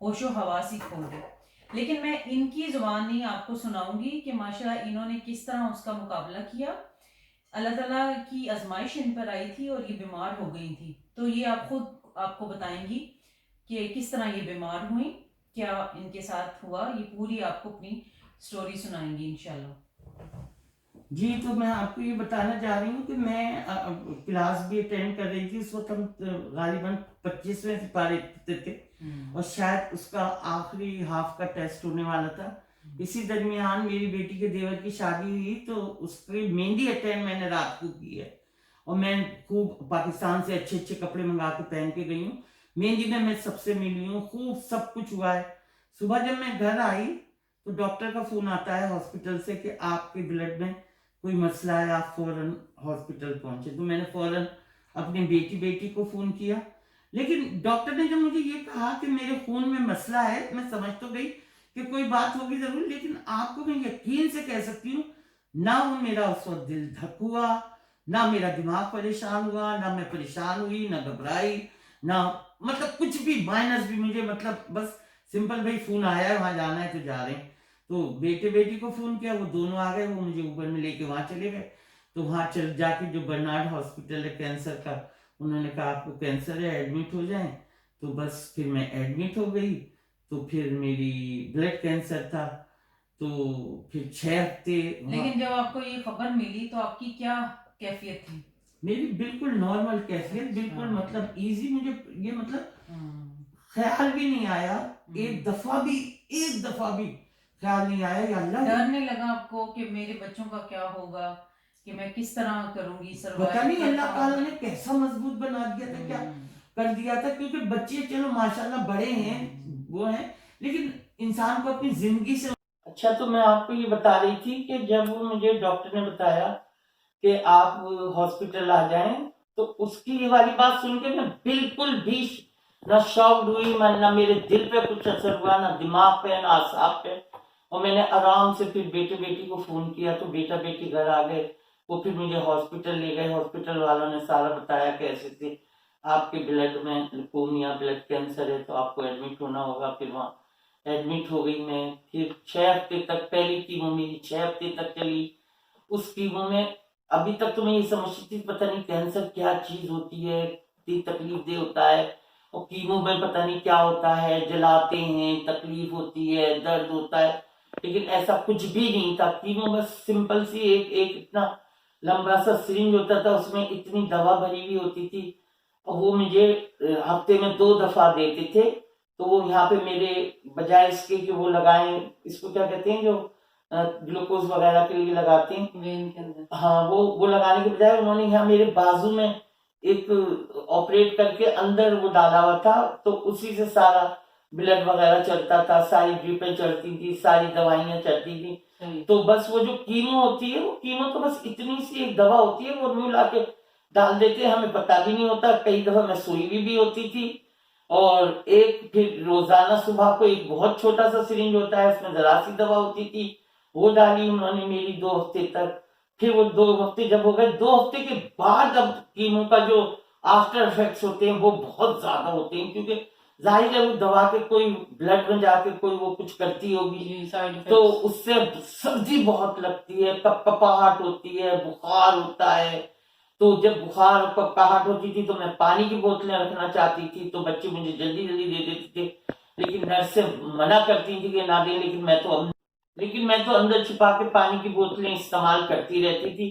C: होशो हवास ही खो दे। लेकिन मैं इनकी ज़ुबान ही आपको सुनाऊंगी कि माशाल्लाह इन्होंने किस तरह उसका मुकाबला किया। अल्लाह ताला की आजमाइश इन पर आई थी और ये बीमार हो गई थी, तो ये आप खुद आपको बताएंगी कि किस तरह ये बीमार हुई, क्या इनके साथ हुआ, ये पूरी आपको अपनी स्टोरी सुनाएंगी इंशाल्लाह।
B: जी, तो मैं आपको ये बताना चाह रही हूँ कि मैं क्लास भी अटेंड कर रही थी, उस वक्त हम गालिबन 25वें सिपारे थे, और शायद उसका आखिरी हाफ का टेस्ट होने वाला था। इसी दरमियान मेरी बेटी के देवर की शादी हुई, तो उसकी मेहंदी अटेंड मैंने रात को की है, और मैं खूब पाकिस्तान से अच्छे अच्छे कपड़े मंगा के पहन के गई हूँ। मेहंदी में मैं सबसे मिली हूँ, खूब सब कुछ हुआ है। सुबह जब मैं घर आई तो डॉक्टर का फोन आता है हॉस्पिटल से कि आपके ब्लड में कोई मसला है, आप फौरन हॉस्पिटल पहुंचे। तो मैंने फौरन अपनी बेटी को फोन किया, लेकिन डॉक्टर ने जब मुझे ये कहा कि मेरे खून में मसला है, मैं समझ तो गई कि कोई बात होगी जरूर, लेकिन आपको मैं यकीन से कह सकती हूँ, ना वो मेरा उस वक्त दिल धक हुआ, ना मेरा दिमाग परेशान हुआ, ना मैं परेशान हुई, ना घबराई, ना मतलब कुछ भी माइनस भी मुझे, मतलब बस सिंपल भाई फोन आया है, वहां जाना है तो जा रहे हैं। तो बेटी को फोन किया, वो दोनों आ गए, वो मुझे ऊबर में लेके वहां चले गए। तो वहां चल जाके जो बर्नार्ड हॉस्पिटल है कैंसर का, उन्होंने कहा आपको कैंसर है, एडमिट हो जाएं। तो बस फिर मैं एडमिट हो गई। तो फिर मेरी ब्लड कैंसर था, तो फिर 6 हफ्ते।
C: लेकिन जब आपको ये खबर मिली तो आपकी क्या कैफियत थी?
B: मेरी बिल्कुल नॉर्मल कैफियत, बिल्कुल मतलब इजी, मुझे ये मतलब ख्याल भी नहीं आया, एक दफा भी ख्याल नहीं आया या अल्लाह।
C: डर नहीं लगा आपको कि मेरे बच्चों का क्या होगा, कि मैं किस तरह करूंगी सर्वाइव?
B: पता नहीं अल्लाह ताला ने कैसा मजबूत बना दिया था, क्या कर दिया था, क्योंकि बच्चे चलो माशाल्लाह बड़े हैं, वो हैं, लेकिन इंसान को अपनी जिंदगी से। अच्छा, तो मैं आपको ये बता रही थी कि जब मुझे डॉक्टर ने बताया कि आप हॉस्पिटल आ जाएं, तो उसकी ये वाली बात सुन के मैं बिल्कुल भी ना शॉक्ड हुई, ना मेरे दिल पे कुछ असर हुआ, ना दिमाग पे, ना आसाब पे। और मैंने आराम से फिर बेटे बेटी को फोन किया तो बेटा बेटी घर आ गए। वो फिर मुझे हॉस्पिटल ले गए। हॉस्पिटल वालों ने सारा बताया कैसे थे, आपके ब्लड में लुकोमिया, ब्लड कैंसर है, तो आपको एडमिट होना होगा। फिर वहाँ एडमिट हो गई मैं। फिर 6 हफ्ते तक, पहली कीमो मेरी 6 हफ्ते तक चली। उस कीमो में अभी तक तो मैं ये समझती थी पता नहीं कैंसर क्या चीज होती है, इतनी तकलीफ दे होता है। और कीमो में पता नहीं क्या होता है, जलाते हैं, तकलीफ होती है, दर्द होता है, लेकिन ऐसा कुछ भी नहीं था। कीमो बस सिंपल सी एक एक इतना लंबा सा सिरिंज होता था, उसमें इतनी दवा भरी हुई होती थी और वो मुझे हफ्ते में 2 दफा देते थे। तो वो यहाँ पे मेरे बजाय इसके कि वो लगाए, इसको क्या कहते हैं जो ग्लूकोज वगैरह के लिए लगाते हैं
C: वेन के अंदर,
B: हाँ, वो लगाने के बजाय उन्होंने यहाँ मेरे बाजू में एक ऑपरेट करके अंदर वो डाला हुआ था, तो उसी से सारा ब्लड वगैरह चलता था, सारी ड्रिपें चलती थी, सारी दवाइयां चलती थी। तो बस वो जो कीमो होती है, वो कीमो तो बस इतनी सी एक दवा होती है, वो मिला के डाल देते हैं, हमें पता भी नहीं होता। कई दफा मैं सुई भी होती थी। और एक फिर रोजाना सुबह को एक बहुत छोटा सा सिरिंज होता है, उसमें जरा सी दवा होती थी, वो डाली उन्होंने मेरी 2 हफ्ते तक। फिर वो 2 हफ्ते जब हो गए, 2 हफ्ते के बाद अब कीमो का जो आफ्टर इफेक्ट्स होते हैं वो बहुत ज्यादा होते हैं, क्योंकि जाहिर है वो दवा के कोई ब्लड में जाके कोई वो कुछ करती होगी, तो उससे सर्दी बहुत लगती है, कपकपाहट होती है, बुखार होता है। तो जब बुखार और कपकपाहट होती थी तो मैं पानी की बोतलें रखना चाहती थी, तो बच्चे मुझे जल्दी जल्दी दे देते थे, लेकिन नर्स से मना करती थी कि ना दें, लेकिन मैं तो अंदर छुपा के पानी की बोतलें इस्तेमाल करती रहती थी।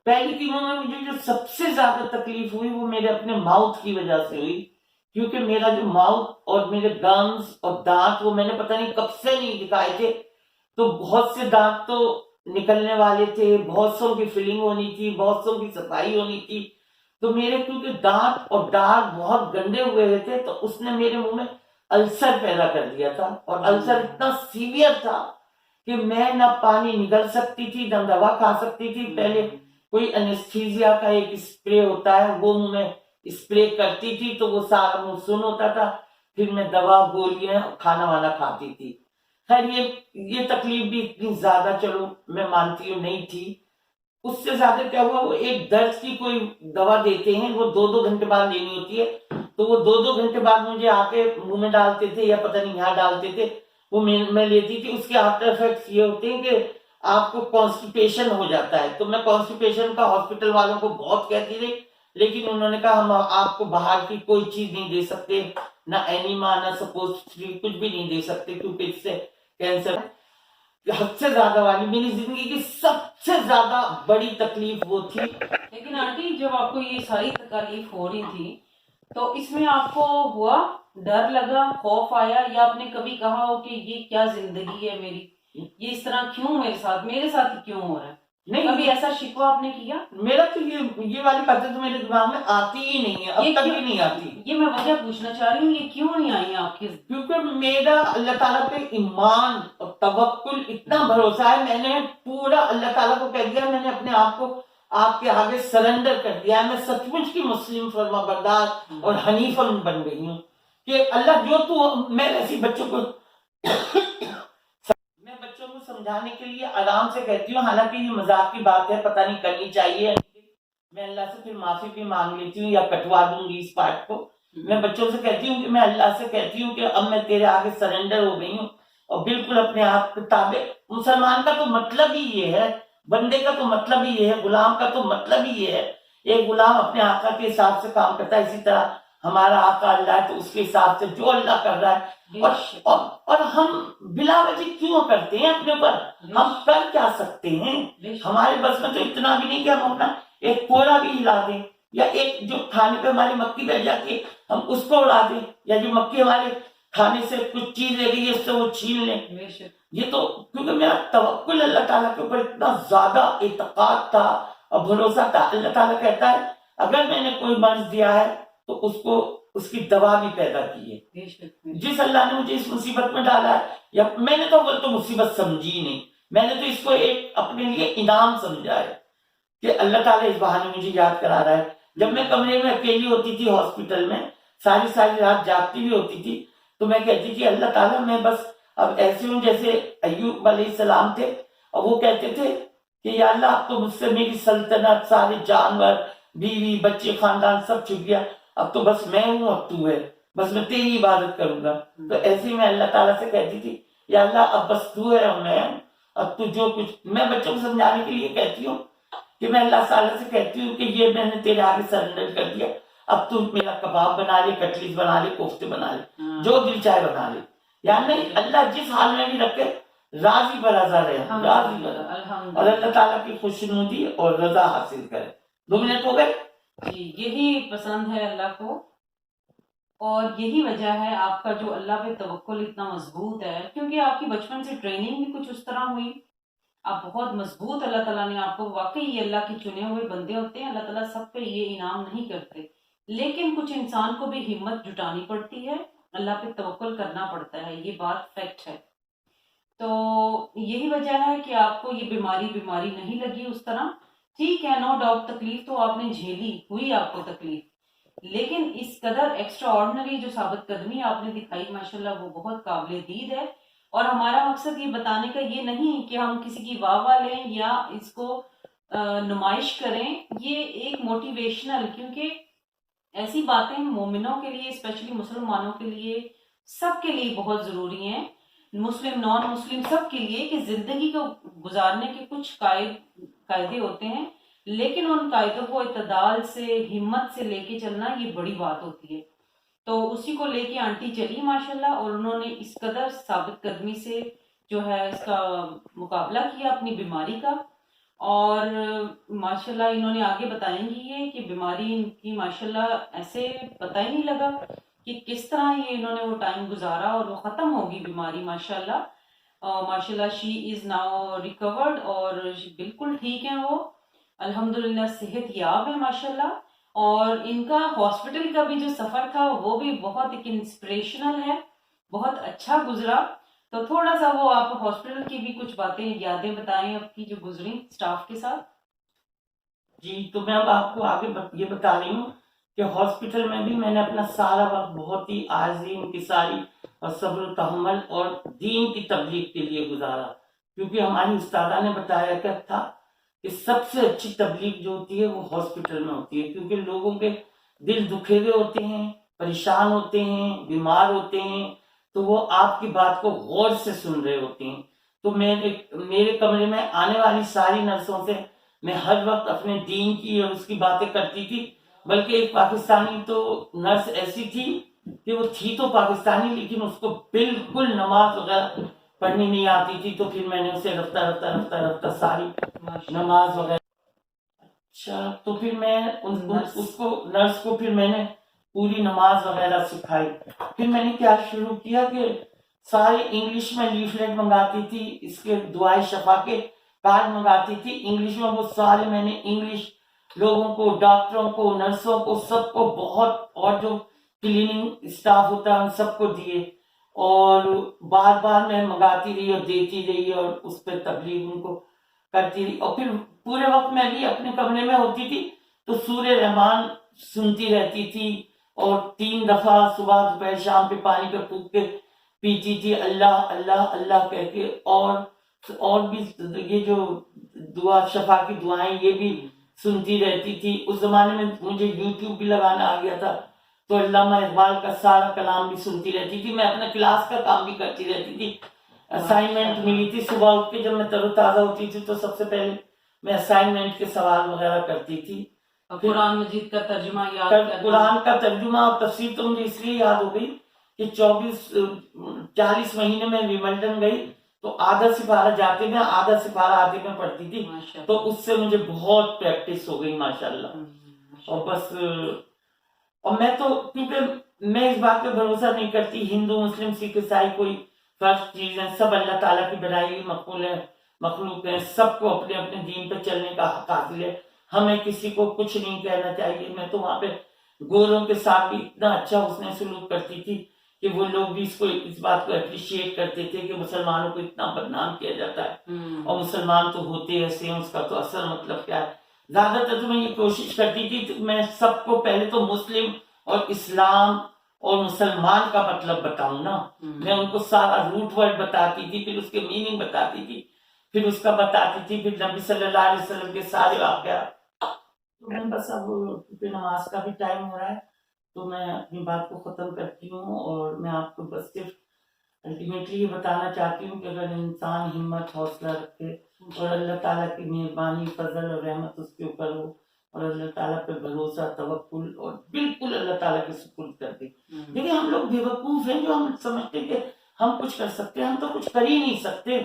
B: पहली कीमो में मुझे जो सबसे ज्यादा तकलीफ हुई वो मेरे अपने माउथ की वजह से हुई, क्योंकि मेरा जो माउथ और मेरे गम्स और दांत वो मैंने पता नहीं कब से नहीं दिखाए थे। तो बहुत से दांत तो निकलने वाले थे, बहुत सौ की फिलिंग होनी थी, बहुत सौ की सफाई होनी थी। तो मेरे क्योंकि दांत और दाग बहुत गंदे हुए थे, तो उसने मेरे मुंह में अल्सर पैदा कर दिया था, और अल्सर इतना सीवियर था कि मैं ना पानी निकल सकती थी, ना दवा खा सकती थी। पहले कोई एनेस्थीसिया का एक स्प्रे होता है, वो मुंह में स्प्रे करती थी तो वो सारा मुंह सुन होता था, फिर मैं दवा गोलियां खाना वाना खाती थी। खैर ये तकलीफ भी इतनी ज्यादा, चलो मैं मानती हूँ, नहीं थी। उससे ज्यादा क्या हुआ, वो एक दर्द की कोई दवा देते हैं, वो 2-2 घंटे बाद लेनी होती है, तो वो 2-2 घंटे बाद मुझे आके मुंह में डालते थे, या पता नहीं यहाँ डालते थे, वो मैं लेती थी। उसके आफ्टर इफेक्ट्स ये होते हैं कि आपको कॉन्स्टिपेशन हो जाता है। तो मैं कॉन्स्टिपेशन का हॉस्पिटल वालों को बहुत कहती रही, लेकिन उन्होंने कहा हम आपको बाहर की कोई चीज नहीं दे सकते, ना एनिमा, ना सपोजिटरी, कुछ भी नहीं दे सकते, क्योंकि इससे कैंसर। हद से ज्यादा वाली मेरी जिंदगी की सबसे ज्यादा बड़ी तकलीफ वो थी।
C: लेकिन आंटी जब आपको ये सारी तकलीफ हो रही थी, तो इसमें आपको हुआ डर लगा, खौफ आया, या आपने कभी कहा हो कि ये क्या जिंदगी है मेरी, ये इस तरह क्यों मेरे साथ क्यों हो रहा है?
B: नहीं,
C: कभी ऐसा शिकवा आपने किया?
B: मेरा तो ये वाली बातें तो मेरे दिमाग में आती ही नहीं है, अब तक भी नहीं आती।
C: ये मैं वजह पूछना चाह रही हूँ, ये क्यों नहीं आई आपके?
B: क्योंकि मेरा अल्लाह ताला पे ईमान और तवक्कुल इतना भरोसा है, मैंने पूरा अल्लाह ताला को कह दिया, मैंने अपने आप को आपके आगे सरेंडर कर दिया है। मैं सचमुच की मुस्लिम फर्माबरदार और हनीफा बन गई हूँ कि अल्लाह जो तू, मैं ऐसी बच्चों को समझाने के लिए आराम से कहती हूँ, हालांकि ये मजाक की बात है, पता नहीं करनी चाहिए, मैं अल्लाह से फिर माफी भी मांग लेती हूँ या कटवा दूंगी इस पार्ट को। मैं बच्चों से कहती हूँ कि मैं अल्लाह से कहती हूँ कि अब मैं तेरे आगे सरेंडर हो गई हूँ और बिल्कुल अपने आप के ताबे। मुसलमान का तो मतलब ही ये है, बंदे का तो मतलब ही ये है, गुलाम का तो मतलब ही ये है। एक गुलाम अपने आका के हिसाब से काम करता है, इसी तरह हमारा आका अल्लाह है, तो उसके हिसाब से जो अल्लाह कर रहा है। और हम बिला वजह क्यों करते हैं अपने ऊपर? हम कर क्या सकते हैं? हमारे बस में तो इतना भी नहीं कि हम अपना एक कोरा भी हिला दें, या एक जो खाने पे हमारी मक्खी बैठ जाती है हम उसको उड़ा दें, या जो मक्खी हमारे खाने से कुछ चीज रह गई है उससे वो छीन लें। ये तो क्योंकि मेरा तवक्कुल अल्लाह ताला के ऊपर इतना ज्यादा इत्तेकाद था और भरोसा था। अल्लाह ताला कहता है अगर मैंने कोई मर्ज दिया है तो उसको उसकी दवा भी पैदा की है। जिस अल्लाह ने मुझे इस मुसीबत में डाला है, या मैंने तो मुसीबत समझी नहीं, मैंने तो इसको एक अपने लिए इनाम समझा है कि अल्लाह ताला इस बहाने मुझे याद करा रहा है जब मैं कमरे में अकेली होती थी हॉस्पिटल में, सारी सारी रात जागती भी होती थी, तो मैं कहती थी अल्लाह ताला मैं बस अब ऐसे हूँ जैसे अय्यूब अलैहिस्सलाम थे, और वो कहते थे कि या अल्लाह अब तो मुझसे मेरी सल्तनत, सारे जानवर, बीवी, बच्चे, खानदान सब छुप गया, अब तो बस मैं हूँ, अब तू है, बस मैं तेरी इबादत करूंगा। तो ऐसे ही मैं अल्लाह ताला से कहती थी या अल्लाह अब बस तू है और मैं हूँ, अब तू जो कुछ, मैं बच्चों को समझाने के लिए कहती हूँ कि मैं अल्लाह ताला से कहती हूँ कि ये मैंने तेरे आगे सरेंडर कर दिया, अब तू मेरा कबाब बना ले, कटलीस बना ले, कोफ्ते बना ले, जो दिल चाहे बना ले। यानी अल्लाह जिस हाल में भी रखे, राजी बराजा रहे, राजी बराजा, और अल्लाह ताला की खुशनुदी और रजा हासिल करे। 2 मिनट हो गए
C: जी, यही पसंद है अल्लाह को, और यही वजह है आपका जो अल्लाह पे तवक्कुल इतना मजबूत है, क्योंकि आपकी बचपन से ट्रेनिंग भी कुछ उस तरह हुई, आप बहुत मजबूत, अल्लाह ताला ने आपको, वाकई ये अल्लाह के चुने हुए बंदे होते हैं, अल्लाह ताला सब पे ये इनाम नहीं करते, लेकिन कुछ इंसान को भी हिम्मत जुटानी पड़ती है, अल्लाह पे तवक्कुल करना पड़ता है, ये बात फैक्ट है। तो यही वजह है कि आपको ये बीमारी नहीं लगी उस तरह। ठीक है, नो डाउट तकलीफ तो आपने झेली, हुई आपको तकलीफ, लेकिन इस कदर एक्स्ट्रा ऑर्डिनरी जो साबित कदमी आपने दिखाई माशाल्लाह, वो बहुत काबिल दीद है। और हमारा मकसद ये बताने का ये नहीं कि हम किसी की वाह लें या इसको नुमाइश करें, ये एक मोटिवेशनल, क्योंकि ऐसी बातें मोमिनों के लिए, स्पेशली मुसलमानों के लिए, सबके लिए बहुत जरूरी हैं, मुस्लिम नॉन मुस्लिम सबके लिए, कि जिंदगी को गुजारने के कुछ कायदे होते हैं, लेकिन उन कायदों को इतदाल से, हिम्मत से लेके चलना, ये बड़ी बात होती है। तो उसी को लेके आंटी चली माशाल्लाह, और उन्होंने इस कदर साबित कदमी से जो है इसका मुकाबला किया अपनी बीमारी का, और माशाल्लाह इन्होंने आगे बताएंगी ये कि बीमारी इनकी माशाल्लाह ऐसे पता ही नहीं लगा कि किस तरह ये इन्होंने वो टाइम गुजारा, और वो ख़त्म होगी बीमारी माशाल्लाह। माशाल्लाह शी इज़ नाउ रिकवर्ड, और बिल्कुल ठीक है वो, अल्हम्दुलिल्लाह सेहत याब है माशाल्लाह। और इनका हॉस्पिटल का भी जो सफ़र था वो भी बहुत एक इंस्पिरेशनल है, बहुत अच्छा गुजरा। तो थोड़ा सा वो आप हॉस्पिटल की भी कुछ बातें, यादें बताएं आपकी जो गुजरी स्टाफ के साथ।
B: जी। तो मैं अब आपको आगे ये बता रही हूँ कि हॉस्पिटल में भी मैंने अपना सारा वक्त बहुत ही आज़ीम, इंकिसारी और सब्र तहम्मुल और दीन की तबलीग के लिए गुजारा, क्योंकि हमारी उस्तादा ने बताया क्या था कि सबसे अच्छी तबलीग जो होती है वो हॉस्पिटल में होती है, क्योंकि लोगों के दिल दुखे हुए होते हैं, परेशान होते हैं, बीमार होते हैं, तो वो आपकी बात को गौर से सुन रहे होते हैं। तो मेरे कमरे में आने वाली सारी नर्सों से मैं हर वक्त अपने दीन की और उसकी बातें करती थी। बल्कि एक पाकिस्तानी तो नर्स ऐसी थी कि वो थी तो पाकिस्तानी, लेकिन उसको बिल्कुल नमाज वगैरह पढ़नी नहीं आती थी, तो फिर मैंने उसे रफ्ता रफ्ता रफ्ता रफ्ता सारी नमाज वगैरह, अच्छा, तो फिर मैं उसको नर्स को फिर मैंने पूरी नमाज वगैरह सिखाई। फिर मैंने क्या शुरू किया कि सारे इंग्लिश में लीफलेट मंगाती थी, इसके दुआए शफा के कार्ड मंगाती थी इंग्लिश में, वो सारे मैंने इंग्लिश लोगों को, डॉक्टरों को, नर्सों को, सबको बहुत, और जो क्लीनिंग स्टाफ होता है उन सबको दिए, और बार बार मैं मंगाती रही और देती रही, और उस पर तबलीग उनको करती रही। और फिर पूरे वक्त मैं भी अपने कमरे में होती थी तो सूर्य रहमान सुनती रहती थी, और 3 दफा सुबह दोपहर शाम पे पानी का फूंक के पीती थी, अल्लाह अल्लाह अल्लाह कह के। और भी ये जो दुआ शफा की दुआएं ये भी सुनती रहती थी। उस जमाने में मुझे यूट्यूब भी लगाना आ गया था, तो अल्लामा इकबाल का सारा कलाम भी सुनती रहती थी। मैं अपना क्लास का काम भी करती रहती थी, असाइनमेंट मिली थी सुबह उठ के, जब मैं तरोताजा होती थी तो सबसे पहले मैं असाइनमेंट के सवाल वगैरह करती थी।
C: कुरान मजीद का तर्जुमा याद करना,
B: कुरान का तर्जुमा और तफसीर तो मुझे इसलिए याद हो गई कि 40 महीने में विमल्टन गई, तो आधा सिपारा जाते में, आधा सिपारा आते में पढ़ती थी, तो उससे मुझे बहुत प्रैक्टिस हो गई माशाल्लाह। और बस, और मैं तो, क्योंकि मैं इस बात पे भरोसा नहीं करती हिंदू मुस्लिम सिख ईसाई कोई फर्स्ट चीज है, सब अल्लाह ताला की बनाई हुई मखलूक है, सबको अपने अपने दीन पे चलने का हक हासिल है, हमें किसी को कुछ नहीं कहना चाहिए। मैं तो वहां पे गोरों के साथ भी इतना अच्छा उसने सलूक करती थी कि वो लोग भी इस बात को अप्रिशिएट करते थे कि मुसलमानों को इतना बदनाम किया जाता है, और मुसलमान तो होते ऐसे हैं, उसका तो असल मतलब क्या है। ज्यादातर तो मैं ये कोशिश करती थी कि मैं सबको पहले तो मुस्लिम और इस्लाम और मुसलमान का मतलब बताऊं ना। मैं उनको सारा रूट वर्ड बताती थी, फिर उसके मीनिंग बताती थी, फिर उसका बताती थी, फिर नबी सल्लल्लाहु अलैहि वसल्लम के सारे वाक़या। तो मैं बस अब क्योंकि नमाज का भी टाइम हो रहा है, तो मैं अपनी बात को ख़त्म करती हूँ और मैं आपको बस सिर्फ अल्टीमेटली ये बताना चाहती हूँ कि अगर इंसान हिम्मत हौसला रखे और अल्लाह ताला की मेहरबानी फजल और रहमत उसके ऊपर हो और अल्लाह ताला पे भरोसा तवक्कुल और बिल्कुल अल्लाह ताला के सुपुर्द कर दे। देखिए हम लोग बेवकूफ़ हैं जो हम समझते हैं कि हम कुछ कर सकते हैं, हम तो कुछ कर ही नहीं सकते।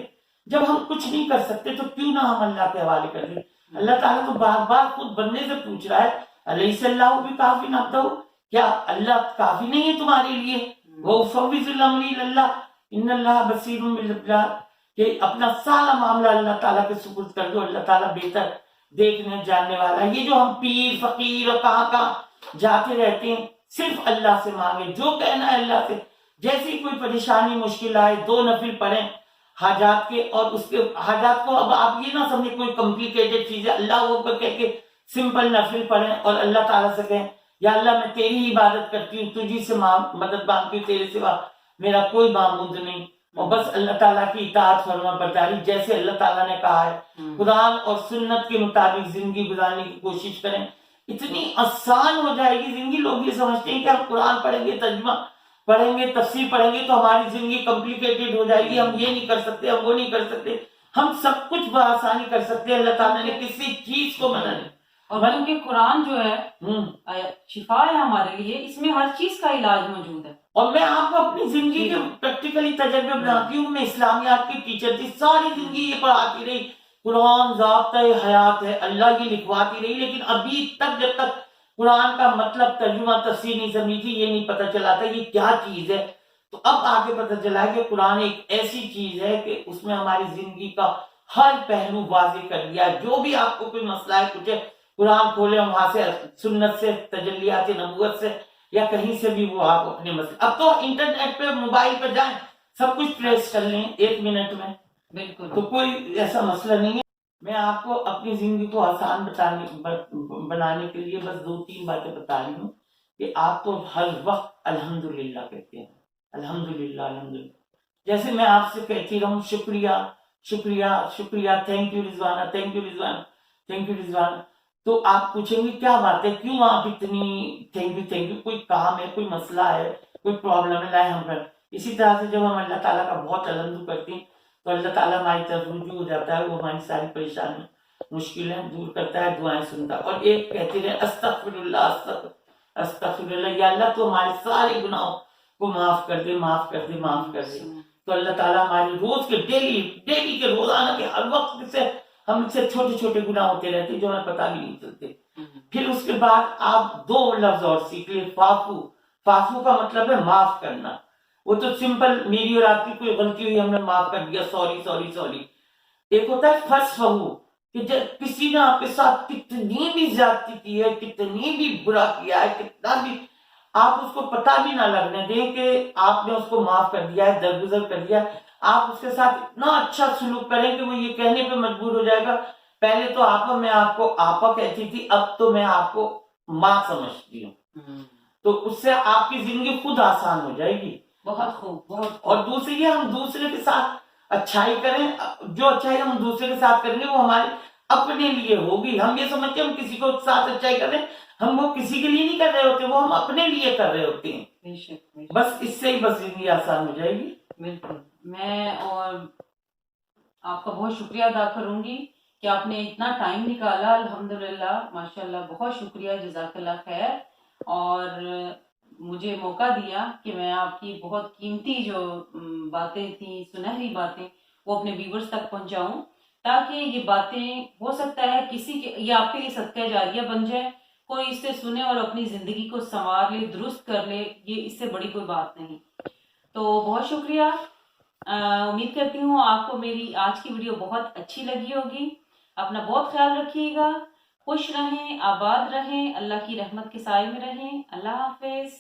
B: जब हम कुछ नहीं कर सकते तो क्यों ना हम अल्लाह के हवाले कर दें। अल्लाह ताला तो बार बार खुद बंदे से पूछ रहा है, अलैहिस्सलाहु बिकाफिन अब्दहु, क्या अल्लाह काफी नहीं है तुम्हारे लिए? वो फविजुल अमरी इल्लाह इन्नल्लाह बसीरुम बिल इबाद, कि अपना सारा मामला अल्लाह ताला के सुपुर्द कर दो, अल्लाह ताला बेहतर देखने जानने वाला है। ये जो हम पीर फकीर और कहाँ जाते रहते हैं, सिर्फ अल्लाह से मांगे, जो कहना है अल्लाह से। जैसी कोई परेशानी मुश्किल आए, 2 नफिल पढ़ें हाजात के, और उसके हाजात को अब आप ये ना समझे कोई कॉम्प्लिकेटेड चीज है। अल्लाह वो कह के सिंपल नफिल पढ़ें और अल्लाह ताला से कहें, या अल्लाह मैं तेरी ही इबादत करती हूँ, तुझी से मदद मांगती हूँ, तेरे सिवा मेरा कोई मामूद नहीं, और बस अल्लाह ताला की इताअत फरमा बरदारी, जैसे अल्लाह ताला ने कहा है कुरान और सुन्नत के मुताबिक जिंदगी गुजारने की कोशिश करें। इतनी आसान हो जाएगी जिंदगी। लोग ये समझते हैं कि हम कुरान पढ़ेंगे, तर्जुमा पढ़ेंगे, तफसीर पढ़ेंगे तो हमारी जिंदगी कॉम्प्लिकेटेड हो जाएगी, हम ये नहीं कर सकते, हम वो नहीं कर सकते। हम सब कुछ बआसानी कर सकते हैं। अल्लाह ताला ने किसी चीज को मना नहीं।
C: और क्योंकि कुरान जो है शिफा है हमारे लिए, इसमें हर चीज का इलाज मौजूद है।
B: और मैं आपको अपनी जिंदगी के प्रैक्टिकली तजर्बे बनाती हूँ। मैं इस्लामियात की टीचर थी, सारी जिंदगी ये पढ़ाती रही, कुरान ज़ाब्ता हयात है, अल्लाह ये लिखवाती रही, लेकिन अभी तक जब तक कुरान का मतलब तर्जुमा तफसीर नहीं समझी थी, ये नहीं पता चला था ये क्या चीज है। तो अब आगे पता चला है कि कुरान एक ऐसी चीज है कि उसमें हमारी जिंदगी का हर पहलू वाज़ेह कर दिया है। जो भी आपको कोई मसला है, कुछ है, कुरान खोले, वहां से सुन्नत से, तजल्लियात नबुवत से, या कहीं से भी वो आप अपने मसले, अब तो इंटरनेट पे मोबाइल पे जाएं, सब कुछ ट्रेस कर लें 1 मिनट में।
C: बिल्कुल,
B: तो कोई ऐसा मसला नहीं है। मैं आपको अपनी जिंदगी को आसान बनाने के लिए बस 2-3 बातें बता रही हूँ कि आप तो हर वक्त अल्हम्दुलिल्लाह कहते हैं, अल्हम्दुलिल्लाह अल्हम्दुलिल्लाह। जैसे मैं आपसे कहती रहूं शुक्रिया शुक्रिया शुक्रिया, thank you Rizwana, thank you Rizwana, thank you Rizwana, तो आप पूछेंगे क्या बात है, क्यों आप इतनी थैंक यू, कोई काम है, कोई मसला है, कोई प्रॉब्लम है, लाए हम कर। इसी तरह से जब हम अल्लाह ताला का बहुत अल्हम्दु करते हैं तो अल्लाह ताला हमारी तरफ रुजू हो जाता है, वो हमारी सारी परेशानी मुश्किलें दूर करता है, दुआएं सुनता है। और एक कहते रहे अस्तगफिरुल्लाह अस्तगफिरुल्लाह, या अल्लाह तो हमारे सारे गुनाहों को माफ कर दे, माफ कर दे, माफ कर दे। तो अल्लाह ताला हमारे रोज के डेली के रोजाना के हर वक्त से हमसे छोटे छोटे गुनाह होते रहते जो हमें पता भी नहीं चलते। फिर उसके बाद आप 2 लफ्ज और सीख ले, फाफू। फाफू का मतलब है माफ करना। वो तो सिंपल, मेरी और आपकी कोई गलती हुई, हमने माफ कर दिया, सॉरी सॉरी सॉरी। एक होता है फसफहू, कि जब किसी ने आपके साथ कितनी भी ज्यादती की है, कितनी भी बुरा किया है, कितना भी, आप उसको पता भी ना लगने दें कि आपने उसको माफ कर दिया है, दरगुजर कर दिया है। आप उसके साथ इतना अच्छा सलूक करें कि वो ये कहने पे मजबूर हो जाएगा, पहले तो आपा, मैं आपको आपा कहती थी, अब तो मैं आपको माँ समझती हूँ। तो उससे आपकी जिंदगी खुद आसान हो जाएगी।
C: बहुत खूब, बहुत।
B: और दूसरी ये, हम दूसरे के साथ अच्छाई करें, जो अच्छाई हम दूसरे के साथ करेंगे वो हमारे अपने लिए होगी। हम ये समझते हैं हम किसी को साथ अच्छाई कर रहे हैं, हम वो किसी के लिए नहीं कर रहे होते, वो हम अपने लिए कर रहे होते हैं। बस इससे ही बस जिंदगी आसान हो जाएगी।
C: बिल्कुल, मैं और आपका बहुत शुक्रिया अदा करूंगी कि आपने इतना टाइम निकाला। अल्हम्दुलिल्लाह, माशाल्लाह, बहुत शुक्रिया, जज़ाकल्लाह खैर। और मुझे मौका दिया कि मैं आपकी बहुत कीमती जो बातें थी, सुनहरी बातें, वो अपने व्यूवर्स तक पहुंचाऊं, ताकि ये बातें, हो सकता है किसी के, ये आपके लिए सदका जारिया बन जाए, कोई इससे सुने और अपनी जिंदगी को संवार ले, दुरुस्त कर ले। ये इससे बड़ी कोई बात नहीं। तो बहुत शुक्रिया। उम्मीद करती हूँ आपको मेरी आज की वीडियो बहुत अच्छी लगी होगी। अपना बहुत ख्याल रखिएगा, खुश रहें, आबाद रहें, अल्लाह की रहमत के साए में रहें। अल्लाह हाफिज।